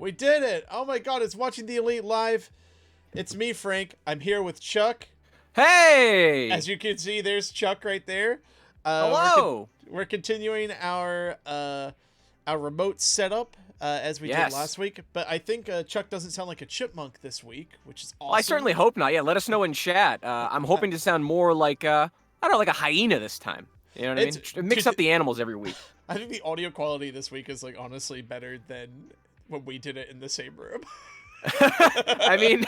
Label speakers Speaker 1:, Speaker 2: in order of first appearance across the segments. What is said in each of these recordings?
Speaker 1: We did it! Oh my god, it's Watching the Elite live. It's me, Frank. I'm here with Chuck.
Speaker 2: Hey!
Speaker 1: As you can see, there's Chuck right there.
Speaker 2: Hello!
Speaker 1: We're continuing our remote setup as we did last week. But I think Chuck doesn't sound like a chipmunk this week, which is awesome.
Speaker 2: Well, I certainly hope not. Yeah, let us know in chat. I'm hoping to sound more like, I don't know, like a hyena this time. You know what I mean? Mix up the animals every week.
Speaker 1: I think the audio quality this week is, like, honestly better than when we did it in the same room.
Speaker 2: I mean,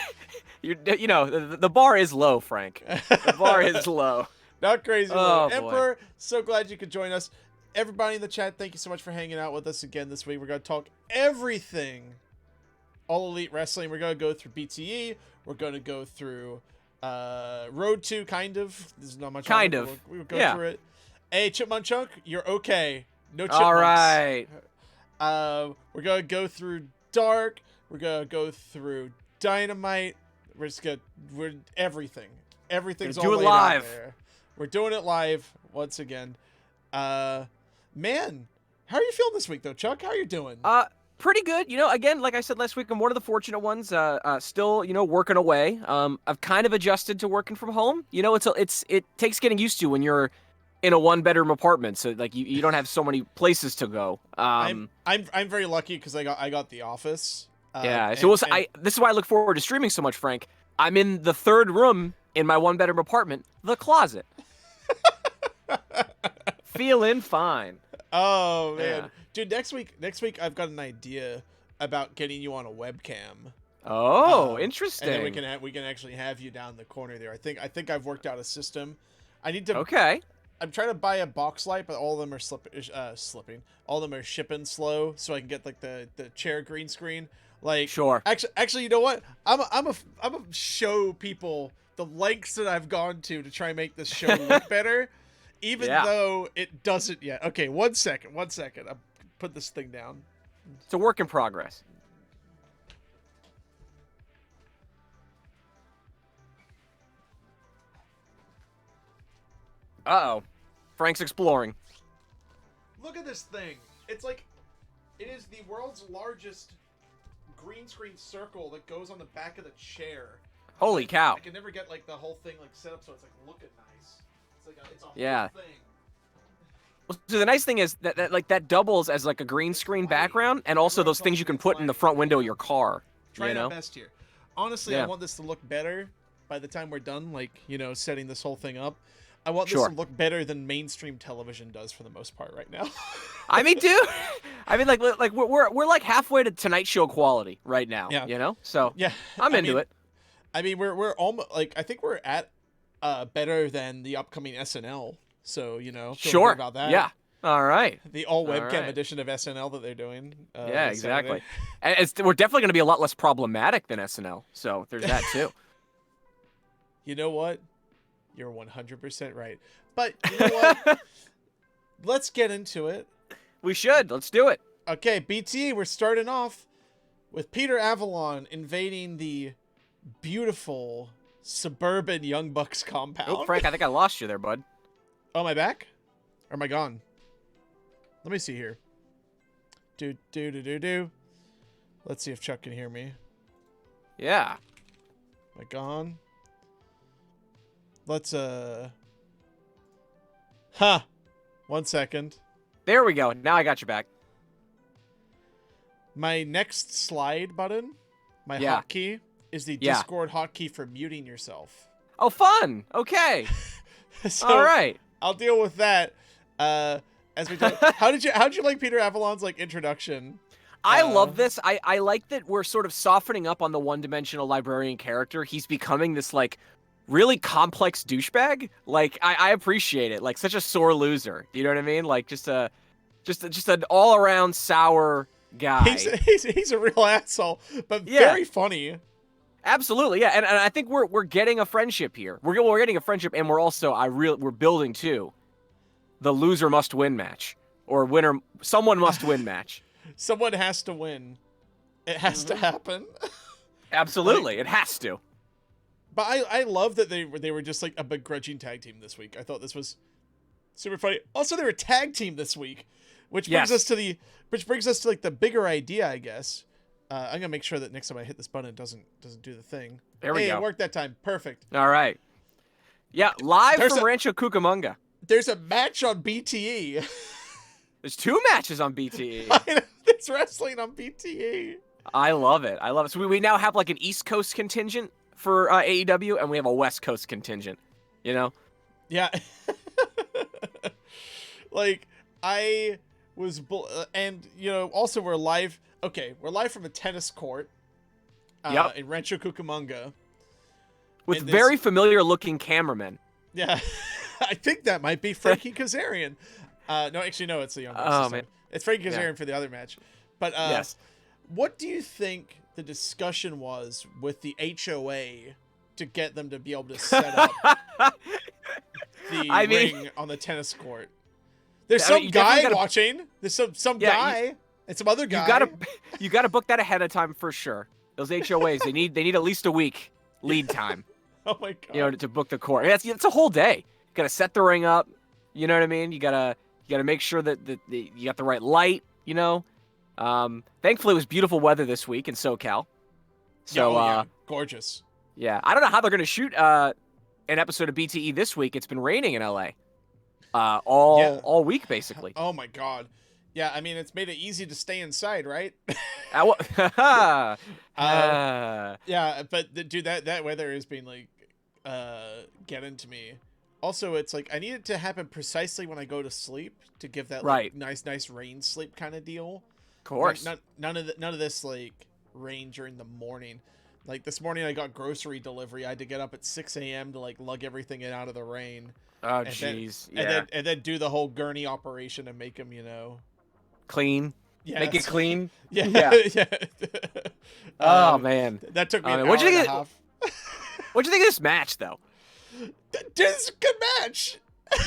Speaker 2: you know, the bar is low, Frank. The bar is low.
Speaker 1: Not crazy.
Speaker 2: Oh,
Speaker 1: Emperor, so glad you could join us. Everybody in the chat, thank you so much for hanging out with us again this week. We're going to talk everything All Elite Wrestling. We're going to go through BTE. We're going to go through Road to, kind of. There's not much.
Speaker 2: Kind of.
Speaker 1: We'll go through it. Hey, Chipmunk Chunk, you're okay. No chipmunks.
Speaker 2: All right.
Speaker 1: We're going to go through Dark. We're going to go through Dynamite. We're just going to... everything. Everything's all laid out there. We're doing it live once again. Man, how are you feeling this week, though, Chuck? How are you doing?
Speaker 2: Pretty good. You know, again, like I said last week, I'm one of the fortunate ones. Still, you know, working away. I've kind of adjusted to working from home. You know, it takes getting used to when you're in a one-bedroom apartment, so like you don't have so many places to go.
Speaker 1: I'm very lucky because I got the office.
Speaker 2: This is why I look forward to streaming so much, Frank. I'm in the third room in my one-bedroom apartment, the closet. Feeling fine.
Speaker 1: Oh man, yeah. Dude, next week I've got an idea about getting you on a webcam.
Speaker 2: Oh, interesting.
Speaker 1: And then we can actually have you down the corner there. I think I've worked out a system. I need to.
Speaker 2: Okay.
Speaker 1: I'm trying to buy a box light, but all of them are slipping. All of them are shipping slow, so I can get like the chair green screen. Like,
Speaker 2: sure.
Speaker 1: Actually, you know what? I'm a show people the lengths that I've gone to try and make this show look better, even though it doesn't yet. Okay, one second. I'll put this thing down.
Speaker 2: It's a work in progress. Uh-oh. Frank's exploring.
Speaker 1: Look at this thing. It is the world's largest green screen circle that goes on the back of the chair.
Speaker 2: Holy cow.
Speaker 1: I can never get like the whole thing like set up so it's like looking nice. It's a whole thing.
Speaker 2: Well, so the nice thing is that doubles as like a green screen background, and also those things you can put in the front window of your car.
Speaker 1: Trying our best here. Honestly, I want this to look better by the time we're done, like, you know, setting this whole thing up. I want this to look better than mainstream television does for the most part right now.
Speaker 2: I mean, dude. I mean, like we're like halfway to Tonight Show quality right now. Yeah. You know, so yeah, I'm into it.
Speaker 1: I mean, we're almost like I think we're at better than the upcoming SNL. So you know,
Speaker 2: sure
Speaker 1: about that.
Speaker 2: Yeah. All right.
Speaker 1: The all webcam edition of SNL that they're doing.
Speaker 2: Yeah, exactly. And we're definitely going to be a lot less problematic than SNL. So there's that too.
Speaker 1: You know what? You're 100% right. But you know what? Let's get into it.
Speaker 2: We should. Let's do it.
Speaker 1: Okay, BT, we're starting off with Peter Avalon invading the beautiful suburban Young Bucks compound.
Speaker 2: Oh, Frank, I think I lost you there, bud.
Speaker 1: Oh, am I back? Or am I gone? Let me see here. Do. Let's see if Chuck can hear me.
Speaker 2: Yeah.
Speaker 1: Am I gone? Let's, 1 second.
Speaker 2: There we go. Now I got you back.
Speaker 1: My next slide button, my hotkey, is the Discord hotkey for muting yourself.
Speaker 2: Oh, fun. Okay.
Speaker 1: So
Speaker 2: all right.
Speaker 1: I'll deal with that. As we talk, how'd you like Peter Avalon's like introduction?
Speaker 2: I love this. I like that we're sort of softening up on the one-dimensional librarian character. He's becoming this like really complex douchebag. Like I appreciate it. Like such a sore loser. Do you know what I mean? Like just an all-around sour guy.
Speaker 1: He's a real asshole, but very funny.
Speaker 2: Absolutely, yeah. And I think we're getting a friendship here. We're getting a friendship, and we're building too the loser must win match, or someone must win match.
Speaker 1: Someone has to win. It has to happen.
Speaker 2: Absolutely, it has to.
Speaker 1: But I love that they were just like a begrudging tag team this week. I thought this was super funny. Also, they were a tag team this week, which brings us to like the bigger idea, I guess. I'm gonna make sure that next time I hit this button, it doesn't do the thing.
Speaker 2: There we go.
Speaker 1: It worked that time. Perfect.
Speaker 2: All right. Yeah, live
Speaker 1: There's
Speaker 2: from Rancho Cucamonga.
Speaker 1: There's a match on BTE.
Speaker 2: There's 2 matches on BTE.
Speaker 1: There's wrestling on BTE.
Speaker 2: I love it. So we now have like an East Coast contingent for AEW, and we have a West Coast contingent. You know?
Speaker 1: Yeah. Like, I was... and, you know, also we're live... Okay, we're live from a tennis court in Rancho Cucamonga.
Speaker 2: With very familiar-looking cameramen.
Speaker 1: Yeah. I think that might be Frankie Kazarian. No, actually, no, it's the younger sister.
Speaker 2: Man.
Speaker 1: It's Frankie Kazarian for the other match. But
Speaker 2: yes.
Speaker 1: What do you think the discussion was with the HOA to get them to be able to set up the ring on the tennis court? There's some guy watching. There's some guy and some other guy.
Speaker 2: You gotta book that ahead of time for sure. Those HOAs, they need at least a week lead time.
Speaker 1: Oh my god!
Speaker 2: You know, to book the court. It's a whole day. You gotta set the ring up. You know what I mean? You gotta make sure that you got the right light. You know. Thankfully, it was beautiful weather this week in SoCal. So
Speaker 1: gorgeous.
Speaker 2: Yeah, I don't know how they're gonna shoot an episode of BTE this week. It's been raining in LA all week basically.
Speaker 1: Oh my god. Yeah, I mean, it's made it easy to stay inside, right? Yeah, but dude, that weather has been like getting to me. Also, it's like I need it to happen precisely when I go to sleep to give that like, nice rain sleep kind of deal.
Speaker 2: Of course.
Speaker 1: Like, none of this like rain during the morning. Like this morning, I got grocery delivery. I had to get up at 6 a.m. to like lug everything in out of the rain.
Speaker 2: Oh jeez.
Speaker 1: And then do the whole gurney operation and make them, you know,
Speaker 2: clean. Yeah. Make it clean.
Speaker 1: Yeah. Yeah.
Speaker 2: Oh man.
Speaker 1: That took me an hour
Speaker 2: what'd you
Speaker 1: and a half.
Speaker 2: What'd you think of this match though?
Speaker 1: This is a good match.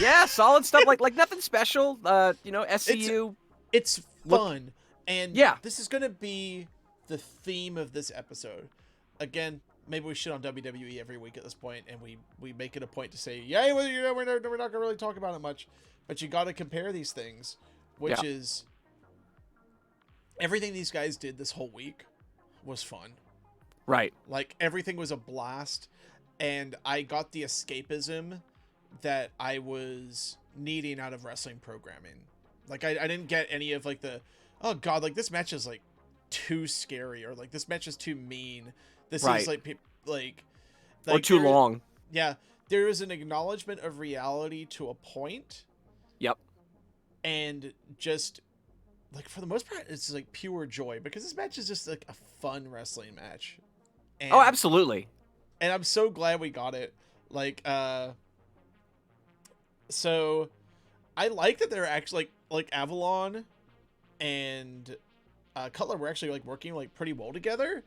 Speaker 2: Yeah, solid stuff. Like nothing special. You know, SCU.
Speaker 1: It's fun. And this is gonna be the theme of this episode. Again, maybe we shit on WWE every week at this point, and we make it a point to say, yeah, well, you know, we're not gonna really talk about it much, but you got to compare these things, which is everything these guys did this whole week was fun.
Speaker 2: Right.
Speaker 1: Like everything was a blast, and I got the escapism that I was needing out of wrestling programming. Like I didn't get any of like the, oh god, like this match is like too scary, or like this match is too mean. This is like
Speaker 2: or too long.
Speaker 1: Yeah, there is an acknowledgement of reality to a point.
Speaker 2: Yep.
Speaker 1: And just like for the most part, it's like pure joy because this match is just like a fun wrestling match. And,
Speaker 2: oh, absolutely. And
Speaker 1: I'm so glad we got it. Like, so I like that they're actually like Avalon and Cutler were actually like working like pretty well together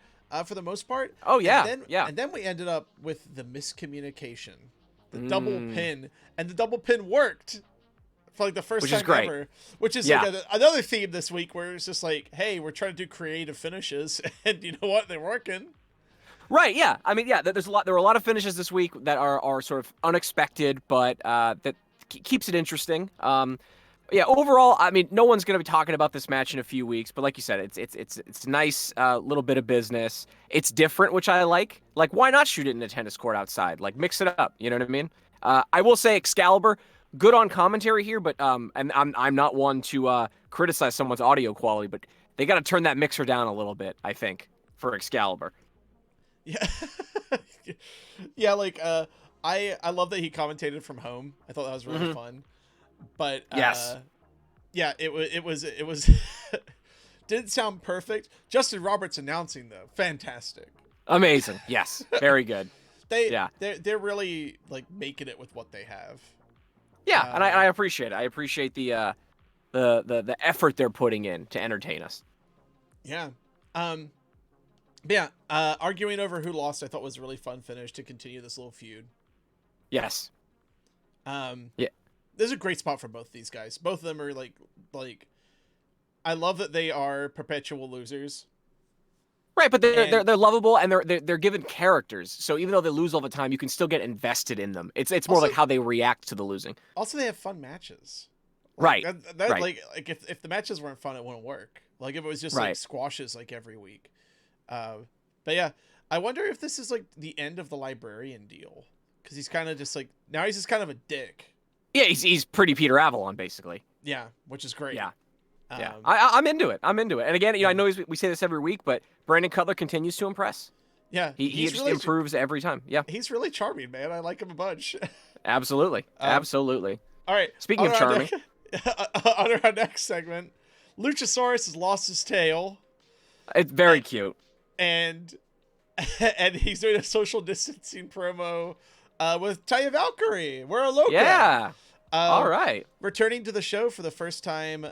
Speaker 1: for the most part.
Speaker 2: Oh yeah,
Speaker 1: and then we ended up with the miscommunication, the double pin, and the double pin worked for like the first time ever, which is like another theme this week where it's just like, hey, we're trying to do creative finishes, and you know what, they're working.
Speaker 2: Right. Yeah. I mean, yeah. There were a lot of finishes this week that are sort of unexpected, but that keeps it interesting. Yeah, overall, I mean, no one's going to be talking about this match in a few weeks, but like you said, it's a nice little bit of business. It's different, which I like. Like, why not shoot it in a tennis court outside? Like, mix it up. You know what I mean? I will say Excalibur, good on commentary here, but and I'm not one to criticize someone's audio quality, but they got to turn that mixer down a little bit, I think, for Excalibur.
Speaker 1: Yeah, yeah. Like, I love that he commentated from home. I thought that was really fun. But yeah, it was didn't sound perfect. Justin Roberts announcing though, fantastic,
Speaker 2: amazing. Yes, very good.
Speaker 1: They're really like making it with what they have.
Speaker 2: Yeah, and I appreciate it. I appreciate the effort they're putting in to entertain us.
Speaker 1: Yeah. But yeah, arguing over who lost, I thought was a really fun finish to continue this little feud.
Speaker 2: Yes.
Speaker 1: Yeah. There's a great spot for both these guys. Both of them are like I love that they are perpetual losers.
Speaker 2: Right, but they're lovable and they're given characters. So even though they lose all the time, you can still get invested in them. It's more also, like how they react to the losing.
Speaker 1: Also, they have fun matches.
Speaker 2: Like,
Speaker 1: right.
Speaker 2: Right.
Speaker 1: Like if the matches weren't fun, it wouldn't work. Like if it was just
Speaker 2: Right.
Speaker 1: like squashes like every week. But yeah, I wonder if this is like the end of the librarian deal, because he's kind of just like now he's just kind of a dick.
Speaker 2: Yeah, he's pretty Peter Avalon basically.
Speaker 1: Yeah, which is great.
Speaker 2: Yeah. Yeah,
Speaker 1: Um,
Speaker 2: I'm into it. I'm into it. And again, I know we say this every week, but Brandon Cutler continues to impress.
Speaker 1: yeah,
Speaker 2: He just improves every time. Yeah,
Speaker 1: he's really charming, man. I like him a bunch.
Speaker 2: absolutely, absolutely.
Speaker 1: All right.
Speaker 2: Speaking of charming,
Speaker 1: on our next segment, Luchasaurus has lost his tail,
Speaker 2: it's very cute.
Speaker 1: and he's doing a social distancing promo with Taya Valkyrie. We're a local.
Speaker 2: Yeah. All right.
Speaker 1: Returning to the show for the first time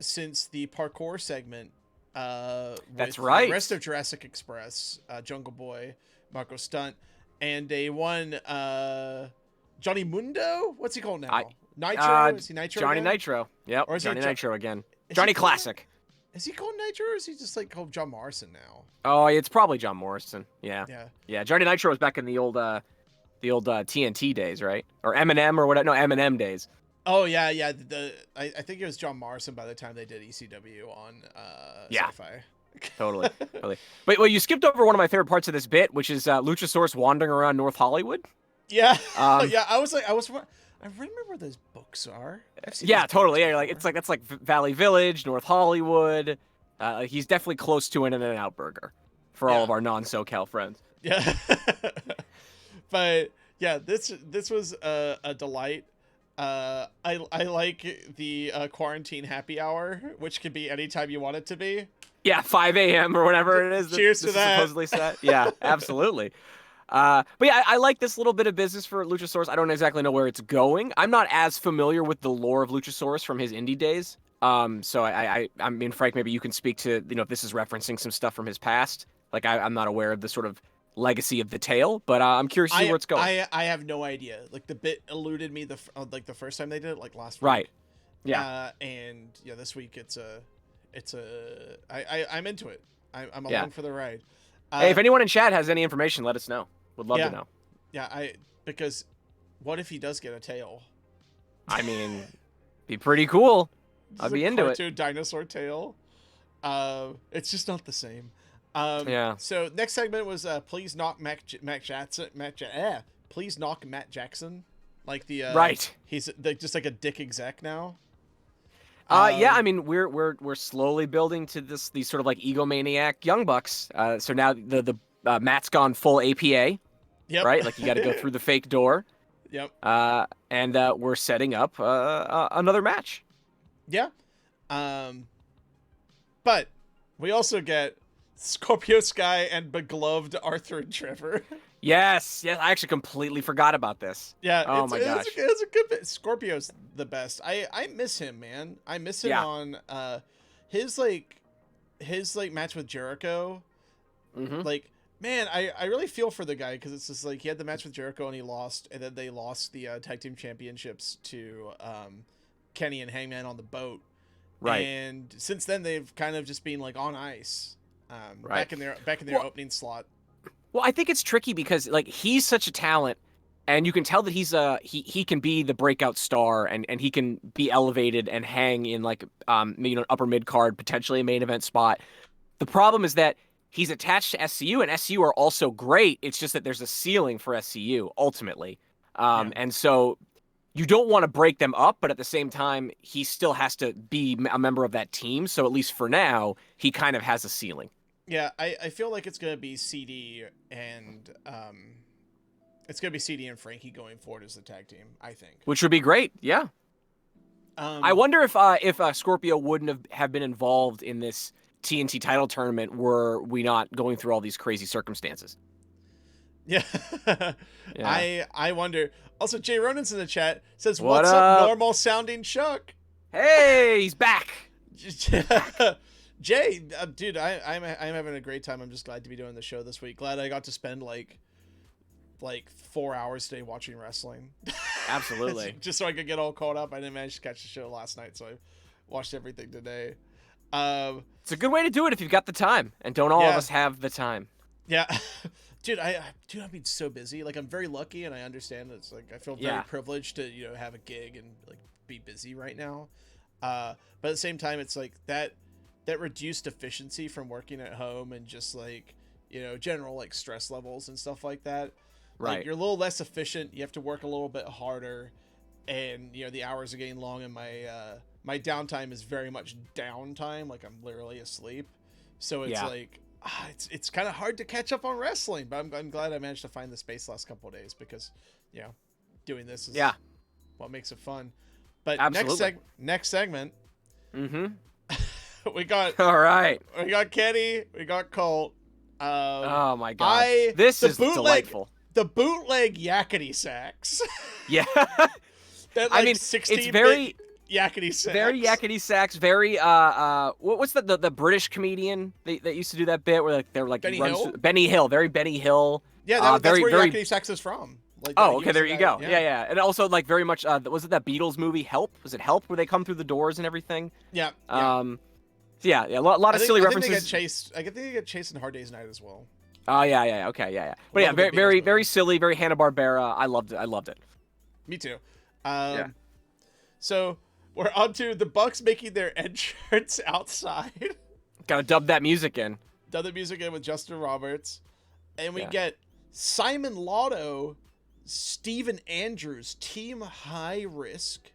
Speaker 1: since the parkour segment.
Speaker 2: That's
Speaker 1: with
Speaker 2: right.
Speaker 1: The rest of Jurassic Express, Jungle Boy, Marco Stunt, and a one Johnny Mundo. What's he called now? Nitro? Is he Nitro?
Speaker 2: Johnny
Speaker 1: again?
Speaker 2: Nitro. Yep.
Speaker 1: Or is
Speaker 2: Johnny
Speaker 1: he
Speaker 2: Nitro again.
Speaker 1: Is
Speaker 2: Johnny
Speaker 1: he called-
Speaker 2: Classic.
Speaker 1: Is he called Nitro, or is he just like called John Morrison now?
Speaker 2: Oh, it's probably John Morrison. Yeah.
Speaker 1: Yeah.
Speaker 2: Yeah. Johnny Nitro was back in the old TNT days, right? Or Eminem or whatever. No, Eminem days.
Speaker 1: Oh yeah. I think it was John Morrison by the time they did ECW on Sci-Fi.
Speaker 2: Totally. But well, you skipped over one of my favorite parts of this bit, which is Luchasaurus wandering around North Hollywood.
Speaker 1: Yeah. Yeah. I remember where those books are.
Speaker 2: Yeah, totally. Yeah, that's like Valley Village, North Hollywood. He's definitely close to an In-N-Out burger for all of our non-SoCal friends.
Speaker 1: Yeah. But yeah, this was a delight. I like the quarantine happy hour, which could be anytime you want it to be.
Speaker 2: Yeah, 5 a.m. or whatever it is.
Speaker 1: Cheers to that.
Speaker 2: Supposedly set. Yeah, absolutely. But yeah, I like this little bit of business for Luchasaurus. I don't exactly know where it's going. I'm not as familiar with the lore of Luchasaurus from his indie days. So I mean, Frank, maybe you can speak to, if this is referencing some stuff from his past. Like I'm not aware of the sort of legacy of the tale, but I'm curious to see where it's going.
Speaker 1: I have no idea. Like the bit eluded me the first time they did it, like last week.
Speaker 2: Right. Yeah.
Speaker 1: And yeah, this week I'm into it. I'm along for the ride.
Speaker 2: Hey, if anyone in chat has any information, let us know. Would love to know.
Speaker 1: Yeah, because what if he does get a tail?
Speaker 2: I mean, be pretty cool. I'd be into it.
Speaker 1: Cartoon dinosaur tail. It's just not the same.
Speaker 2: Yeah.
Speaker 1: So next segment was please knock Matt Jackson. Please knock Matt Jackson. Like the
Speaker 2: right.
Speaker 1: He's just like a dick exec now.
Speaker 2: Yeah, I mean we're slowly building to these sort of like egomaniac young bucks. So now the Matt's gone full APA.
Speaker 1: Yep.
Speaker 2: Right, like you got to go through the fake door.
Speaker 1: Yep.
Speaker 2: And we're setting up another match.
Speaker 1: Yeah. But we also get Scorpio Sky and begloved Arthur and Trevor.
Speaker 2: Yes, I actually completely forgot about this.
Speaker 1: Yeah.
Speaker 2: Oh my gosh.
Speaker 1: It's a good bit. Scorpio's the best. I miss him, man. I miss him on his match with Jericho.
Speaker 2: Mm-hmm.
Speaker 1: Like, man, I really feel for the guy, because it's just like he had the match with Jericho and he lost, and then they lost the tag team championships to Kenny and Hangman on the boat. Right. And since then they've kind of just been like on ice. Back in their opening slot.
Speaker 2: Well, I think it's tricky because like he's such a talent, and you can tell that he can be the breakout star, and he can be elevated and hang in like an upper mid card, potentially a main event spot. The problem is that he's attached to SCU, and SCU are also great. It's just that there's a ceiling for SCU ultimately. And so you don't want to break them up, but at the same time, he still has to be a member of that team. So at least for now, he kind of has a ceiling.
Speaker 1: Yeah, I feel like it's going to be CD and Frankie going forward as the tag team, I think.
Speaker 2: Which would be great, yeah. I wonder if Scorpio wouldn't have been involved in this TNT title tournament were we not going through all these crazy circumstances.
Speaker 1: Yeah. I wonder. Also, Jay Ronan's in the chat, says, What's up, normal sounding Chuck?
Speaker 2: Hey, he's back.
Speaker 1: Jay, dude, I'm having a great time. I'm just glad to be doing the show this week. Glad I got to spend like 4 hours today watching wrestling.
Speaker 2: Absolutely.
Speaker 1: Just so I could get all caught up. I didn't manage to catch the show last night, so I watched everything today.
Speaker 2: It's a good way to do it if you've got the time, and don't all of us have the time.
Speaker 1: Yeah. Dude, I've been so busy. Like, I'm very lucky, and I understand it's like I feel very privileged to have a gig and like be busy right now. But at the same time, it's like that that reduced efficiency from working at home and just like, general like stress levels and stuff like that.
Speaker 2: Right.
Speaker 1: Like, you're a little less efficient. You have to work a little bit harder, and the hours are getting long, and my downtime is very much downtime. Like, I'm literally asleep. So it's like, it's kind of hard to catch up on wrestling, but I'm glad I managed to find the space last couple of days because, doing this is what makes it fun. But
Speaker 2: Absolutely.
Speaker 1: next segment,
Speaker 2: Mm-hmm.
Speaker 1: we got
Speaker 2: All right.
Speaker 1: We got Kenny, we got Colt.
Speaker 2: Oh my god, this is delightful.
Speaker 1: The bootleg yakety sax.
Speaker 2: Yeah.
Speaker 1: That, like,
Speaker 2: I mean,
Speaker 1: 16
Speaker 2: it's very
Speaker 1: yakety sax.
Speaker 2: Very yakety sax. Very what's the British comedian that used to do that bit where like they were like
Speaker 1: Benny Hill?
Speaker 2: Benny Hill, very Benny Hill.
Speaker 1: Yeah, that's
Speaker 2: very,
Speaker 1: where
Speaker 2: very...
Speaker 1: yakety sax is from. Like,
Speaker 2: oh, okay, there you go. Yeah. And also like very much was it that Beatles movie Help? Was it Help where they come through the doors and everything?
Speaker 1: Yeah.
Speaker 2: Yeah, a lot of silly references.
Speaker 1: I think they get chased in Hard Day's Night as well.
Speaker 2: Oh yeah, okay, yeah. But yeah, very silly, very Hanna-Barbera. I loved it.
Speaker 1: Me too. So we're on to the Bucks making their entrance outside.
Speaker 2: Gotta dub that music in.
Speaker 1: Dub the music in with Justin Roberts. And we get Simon Lotto, Steven Andrews, Team High Risk,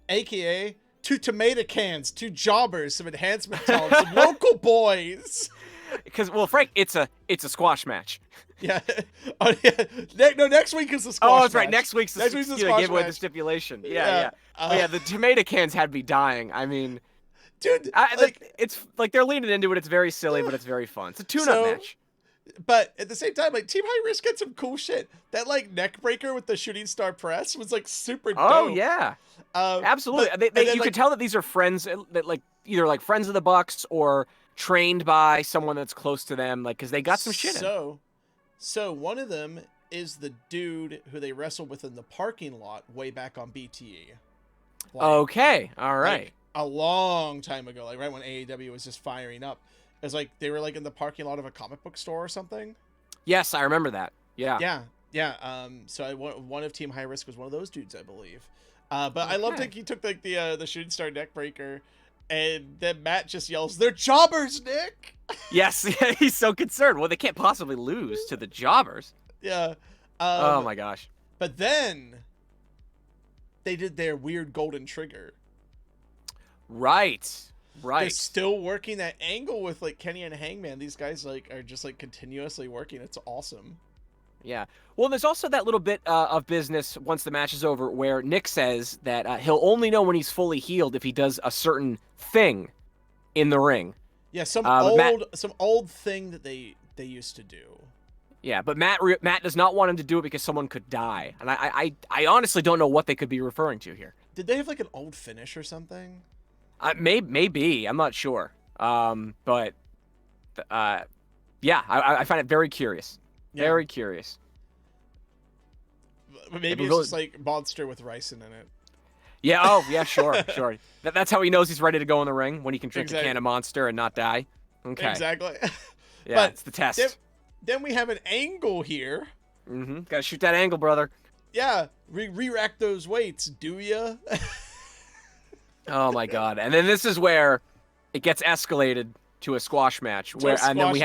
Speaker 1: a.k.a. 2 tomato cans, 2 jobbers, some enhancement talent, some local boys.
Speaker 2: Because, well, Frank, it's a squash match.
Speaker 1: Yeah. Oh, yeah. Next week is the squash match.
Speaker 2: Oh, that's right. Next week's the squash match. Give away the stipulation. Yeah. Yeah, the tomato cans had me dying. I mean,
Speaker 1: dude,
Speaker 2: it's like they're leaning into it. It's very silly, but it's very fun. It's a tune-up match.
Speaker 1: But at the same time, like, Team High Risk had some cool shit. That, like, neck breaker with the shooting star press was, like, super dope.
Speaker 2: Oh, yeah. Absolutely. You could tell that these are friends, that like either like friends of the Bucks or trained by someone that's close to them, like, because they got some shit in.
Speaker 1: So one of them is the dude who they wrestled with in the parking lot way back on BTE. Like,
Speaker 2: okay, all right.
Speaker 1: Like, a long time ago, like right when AEW was just firing up. It was like they were like in the parking lot of a comic book store or something.
Speaker 2: Yes, I remember that. Yeah.
Speaker 1: Yeah. So one of Team High Risk was one of those dudes, I believe. But okay. I loved it. He took like the shooting star neck breaker, and then Matt just yells, "They're jobbers, Nick!"
Speaker 2: Yes, he's so concerned. Well, they can't possibly lose to the jobbers.
Speaker 1: Yeah.
Speaker 2: Oh my gosh.
Speaker 1: But then they did their weird golden trigger.
Speaker 2: Right.
Speaker 1: They're still working that angle with like Kenny and Hangman. These guys like are just like continuously working. It's awesome.
Speaker 2: Yeah. Well, there's also that little bit of business once the match is over where Nick says that he'll only know when he's fully healed if he does a certain thing in the ring.
Speaker 1: Yeah, some old thing that they used to do.
Speaker 2: Yeah, but Matt does not want him to do it because someone could die, and I honestly don't know what they could be referring to here.
Speaker 1: Did they have like an old finish or something?
Speaker 2: Maybe I'm not sure. But yeah, I find it very curious. Yeah. Very curious.
Speaker 1: Maybe it's just like Monster with ricin in it.
Speaker 2: Yeah. Oh, yeah. Sure. That's how he knows he's ready to go in the ring, when he can drink a can of Monster and not die. Okay.
Speaker 1: Exactly.
Speaker 2: Yeah, but it's the test.
Speaker 1: Then we have an angle here.
Speaker 2: Mm-hmm. Gotta shoot that angle, brother.
Speaker 1: Yeah. Re-rack those weights, do ya?
Speaker 2: Oh my god! And then this is where it gets escalated to a squash match. And then we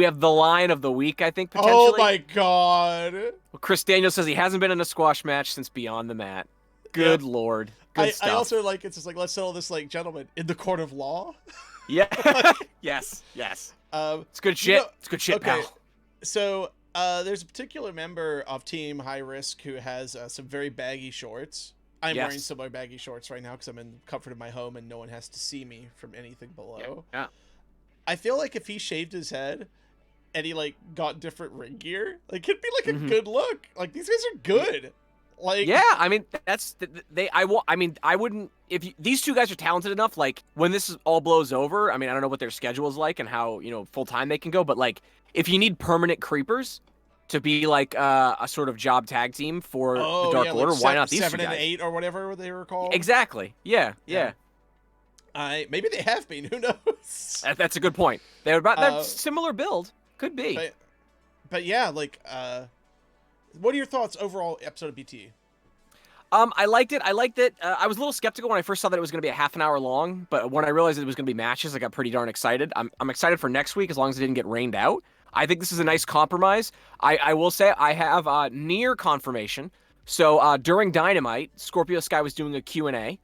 Speaker 2: have the line of the week, I think, potentially.
Speaker 1: Oh my god!
Speaker 2: Well, Chris Daniels says he hasn't been in a squash match since Beyond the Mat. Good lord. Good stuff.
Speaker 1: I also like it's just like, let's settle this like gentlemen in the court of law.
Speaker 2: Yeah. Yes. It's good shit. It's good shit,
Speaker 1: okay.
Speaker 2: pal.
Speaker 1: So there's a particular member of Team High Risk who has some very baggy shorts. I'm wearing similar baggy shorts right now because I'm in the comfort of my home and no one has to see me from anything below.
Speaker 2: Yeah.
Speaker 1: I feel like if he shaved his head and he like got different ring gear, like it'd be like a good look. Like these guys are good. Like
Speaker 2: I mean I wouldn't these two guys are talented enough. Like when this all blows over, I mean I don't know what their schedule is like and how full time they can go, but like if you need permanent creepers to be like a sort of job tag team for the Dark Order,
Speaker 1: like
Speaker 2: why not these
Speaker 1: 7
Speaker 2: two guys?
Speaker 1: and 8 or whatever they were called?
Speaker 2: Exactly. Yeah.
Speaker 1: Maybe they have been. Who knows?
Speaker 2: That's a good point. They're about that similar build. Could be.
Speaker 1: But yeah, like, what are your thoughts overall episode of BT?
Speaker 2: I liked it. I was a little skeptical when I first saw that it was going to be a half an hour long, but when I realized it was going to be matches, I got pretty darn excited. I'm excited for next week as long as it didn't get rained out. I think this is a nice compromise. I will say I have near confirmation. So during Dynamite, Scorpio Sky was doing a Q&A,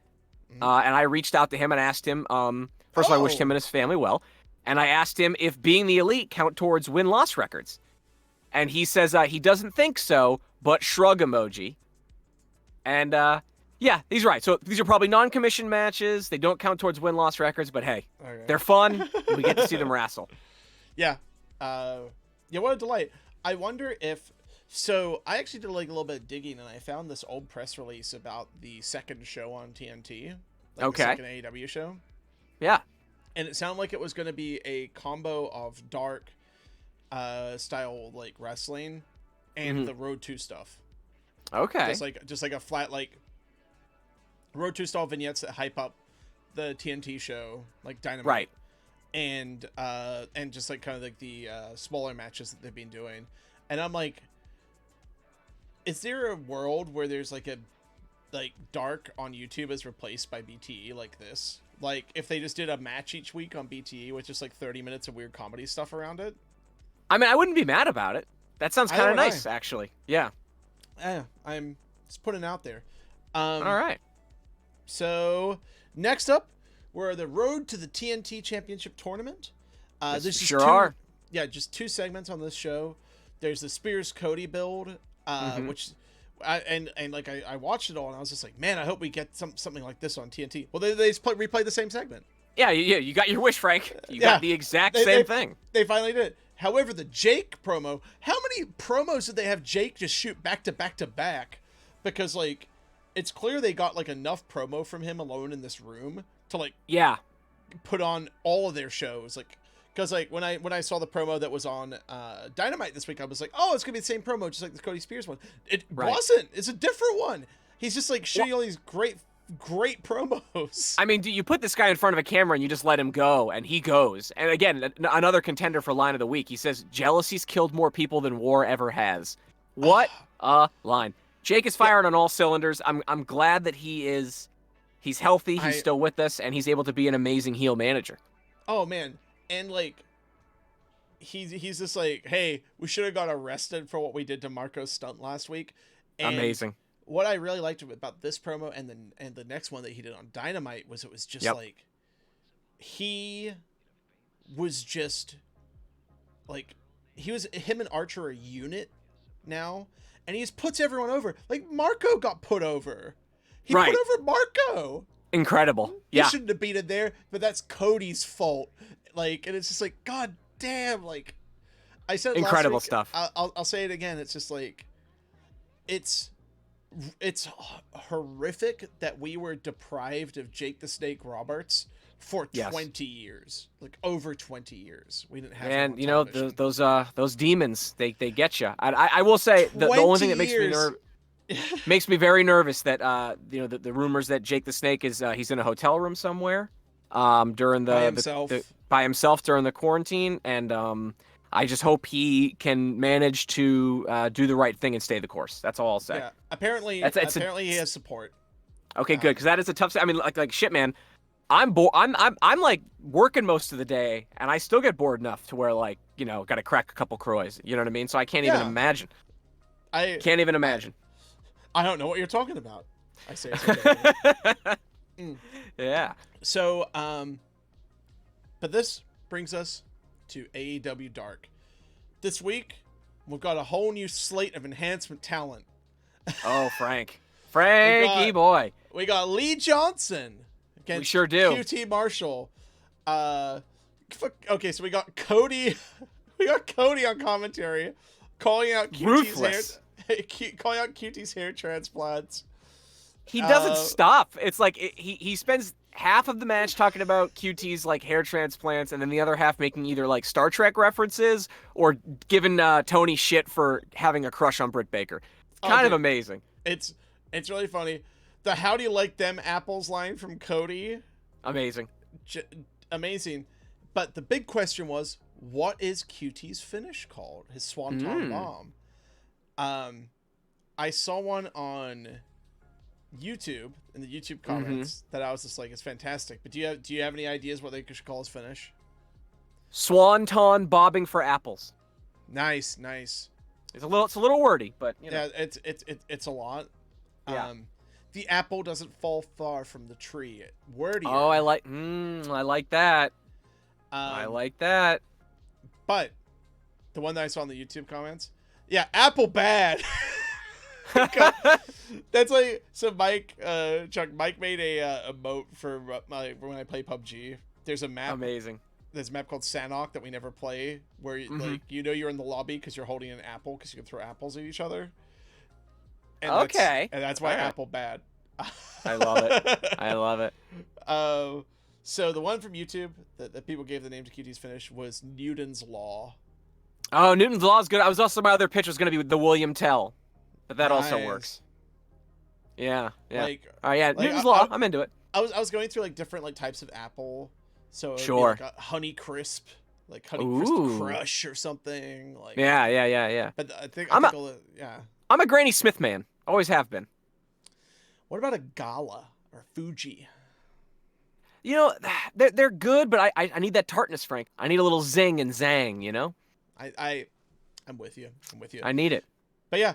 Speaker 2: and I reached out to him and asked him, first of all, I wished him and his family well, and I asked him if being the elite count towards win-loss records. And he says he doesn't think so, but shrug emoji. And, yeah, he's right. So these are probably non-commissioned matches. They don't count towards win-loss records, but hey, they're fun. We get to see them wrestle.
Speaker 1: Yeah. Yeah, what a delight. I wonder if... So, I actually did like a little bit of digging, and I found this old press release about the second show on TNT. Like the second AEW show.
Speaker 2: Yeah.
Speaker 1: And it sounded like it was going to be a combo of dark style, like, wrestling and the Road 2 stuff.
Speaker 2: Okay.
Speaker 1: Just like a flat, like, Road 2 style vignettes that hype up the TNT show, like Dynamite.
Speaker 2: Right.
Speaker 1: And just like kind of like the smaller matches that they've been doing. And I'm like, is there a world where there's like a dark on YouTube is replaced by BTE like this? Like if they just did a match each week on BTE with just like 30 minutes of weird comedy stuff around it?
Speaker 2: I mean, I wouldn't be mad about it. That sounds kind of nice, actually. Yeah.
Speaker 1: Yeah, I'm just putting it out there.
Speaker 2: All right.
Speaker 1: So next up, we're the road to the TNT Championship Tournament.
Speaker 2: This sure are.
Speaker 1: Yeah, just two segments on this show. There's the Spears Cody build, which I watched it all and I was just like, man, I hope we get something like this on TNT. Well, they just replay the same segment.
Speaker 2: Yeah, you got your wish, Frank. You got the exact same thing.
Speaker 1: They finally did it. However, the Jake promo, how many promos did they have Jake just shoot back to back to back? Because like, it's clear they got like enough promo from him alone in this room to like put on all of their shows. Like, because like when I saw the promo that was on Dynamite this week, I was like, oh, it's gonna be the same promo just like the Cody Spears one. It wasn't. It's a different one. He's just like shooting all these great promos.
Speaker 2: I mean, you put this guy in front of a camera and you just let him go, and he goes. And again, another contender for line of the week. He says, jealousy's killed more people than war ever has. What a line. Jake is firing on all cylinders. I'm glad that he's healthy, he's still with us, and he's able to be an amazing heel manager.
Speaker 1: Oh, man. And, like, he's just like, hey, we should have got arrested for what we did to Marco's stunt last week. And
Speaker 2: amazing.
Speaker 1: What I really liked about this promo and the next one that he did on Dynamite was it was just like he was just like him and Archer are a unit now, and he just puts everyone over. Like Marco got put over. He put over Marco.
Speaker 2: Incredible.
Speaker 1: He shouldn't have been in there, but that's Cody's fault. Like, and it's just like, God damn. Like, I said
Speaker 2: incredible
Speaker 1: last week,
Speaker 2: stuff.
Speaker 1: I'll say it again. It's just like, it's horrific that we were deprived of Jake the Snake Roberts for 20 years, like over 20 years. We didn't have.
Speaker 2: And you know those demons, they get you. I will say the only thing that makes me very nervous that the rumors that Jake the Snake is he's in a hotel room somewhere during by himself during the quarantine, and I just hope he can manage to do the right thing and stay the course. That's all I'll say.
Speaker 1: Yeah, apparently he has support.
Speaker 2: Okay, good, because that is a tough. I mean, like shit, man. I'm bored. I'm like working most of the day, and I still get bored enough to where like got to crack a couple croys. You know what I mean? So I can't even imagine. I can't even imagine.
Speaker 1: I don't know what you're talking about. I say.
Speaker 2: Yeah.
Speaker 1: So, but this brings us to AEW Dark. This week, we've got a whole new slate of enhancement talent.
Speaker 2: Oh, Frankie boy.
Speaker 1: We got Lee Johnson against
Speaker 2: we sure do.
Speaker 1: QT Marshall. Okay, so we got Cody. We got Cody on commentary, calling out QT's calling out QT's hair transplants.
Speaker 2: He doesn't stop. It's like he spends half of the match talking about QT's like hair transplants, and then the other half making either like Star Trek references or giving Tony shit for having a crush on Britt Baker. It's kind of amazing.
Speaker 1: It's really funny. The "How do you like them apples" line from Cody.
Speaker 2: Amazing.
Speaker 1: Amazing. But the big question was, what is QT's finish called? His Swanton Bomb. I saw one on YouTube in the YouTube comments that I was just like, it's fantastic. But do you have any ideas what they should call his finish?
Speaker 2: Swanton bobbing for apples.
Speaker 1: Nice.
Speaker 2: It's a little wordy, but you know.
Speaker 1: Yeah, it's a lot.
Speaker 2: Yeah.
Speaker 1: The apple doesn't fall far from the tree. Wordier.
Speaker 2: Oh, I like that. I like that.
Speaker 1: But the one that I saw in the YouTube comments, yeah, apple bad. That's like, so Mike made a emote for when I play PUBG. There's a map.
Speaker 2: Amazing.
Speaker 1: There's a map called Sanok that we never play, where like you're in the lobby because you're holding an apple because you can throw apples at each other. And that's why apple bad.
Speaker 2: I love it.
Speaker 1: So the one from YouTube that people gave the name to QT's finish was Newton's Law.
Speaker 2: Oh, Newton's Law is good. I was also, my other pitch was going to be the William Tell, but that also works. Yeah.
Speaker 1: Like,
Speaker 2: Newton's Law. I'm into it.
Speaker 1: I was going through like different like types of apple. So it would be like a Honey Crisp, like Honey Crisp Crush or something. Like
Speaker 2: yeah.
Speaker 1: But I think
Speaker 2: I'm a Granny Smith man. Always have been.
Speaker 1: What about a Gala or Fuji?
Speaker 2: You know, they're good, but I need that tartness, Frank. I need a little zing and zang, you know?
Speaker 1: I'm with you.
Speaker 2: I need it.
Speaker 1: But yeah,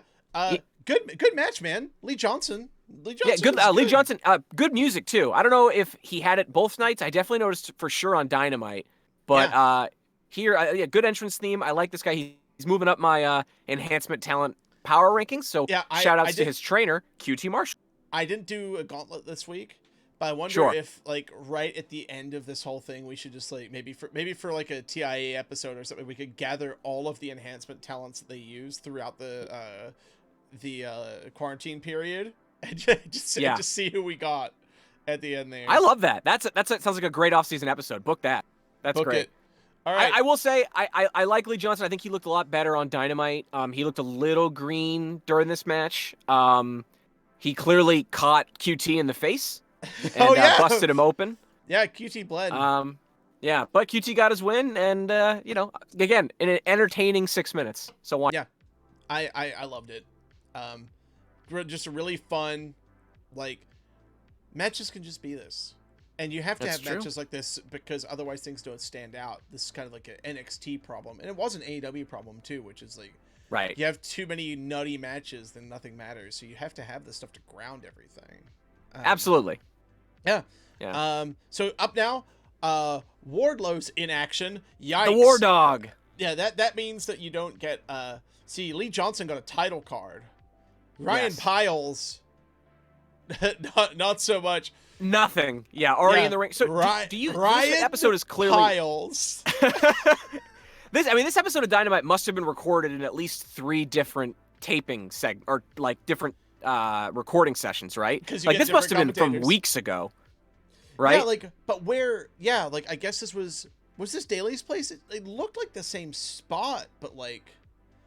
Speaker 1: good match, man. Lee Johnson.
Speaker 2: Yeah, good. Lee Johnson, good music too. I don't know if he had it both nights. I definitely noticed for sure on Dynamite. But here, good entrance theme. I like this guy. He's moving up my enhancement talent power rankings. So shout outs to his trainer, QT Marshall.
Speaker 1: I didn't do a gauntlet this week, but I wonder if like right at the end of this whole thing, we should just like maybe for like a TIA episode or something, we could gather all of the enhancement talents that they use throughout the quarantine period and just see who we got at the end there.
Speaker 2: I love that. That sounds like a great off-season episode. Book that. That's great.
Speaker 1: All right.
Speaker 2: I will say I like Lee Johnson. I think he looked a lot better on Dynamite. He looked a little green during this match. He clearly caught QT in the face and busted him open.
Speaker 1: Yeah, QT bled.
Speaker 2: Yeah, but QT got his win, and again, in an entertaining 6 minutes. So why?
Speaker 1: Yeah, I loved it. Just a really fun, like, matches can just be this, and you have to have matches like this because otherwise things don't stand out. This is kind of like an NXT problem, and it was an AEW problem too, which is like.
Speaker 2: Right.
Speaker 1: You have too many nutty matches, then nothing matters. So you have to have this stuff to ground everything.
Speaker 2: Absolutely.
Speaker 1: Yeah. So up now, Wardlow's in action. Yikes.
Speaker 2: The War Dog.
Speaker 1: Yeah, that means that you don't get see, Lee Johnson got a title card. Ryan Piles not so much.
Speaker 2: Nothing. Yeah, already in the ring. So do you this episode is clearly
Speaker 1: Piles.
Speaker 2: This episode of Dynamite must have been recorded in at least 3 different taping different recording sessions, right? Like this must have been from weeks ago, right?
Speaker 1: Yeah, but where? Yeah, I guess this was this Daly's place? It looked like the same spot, but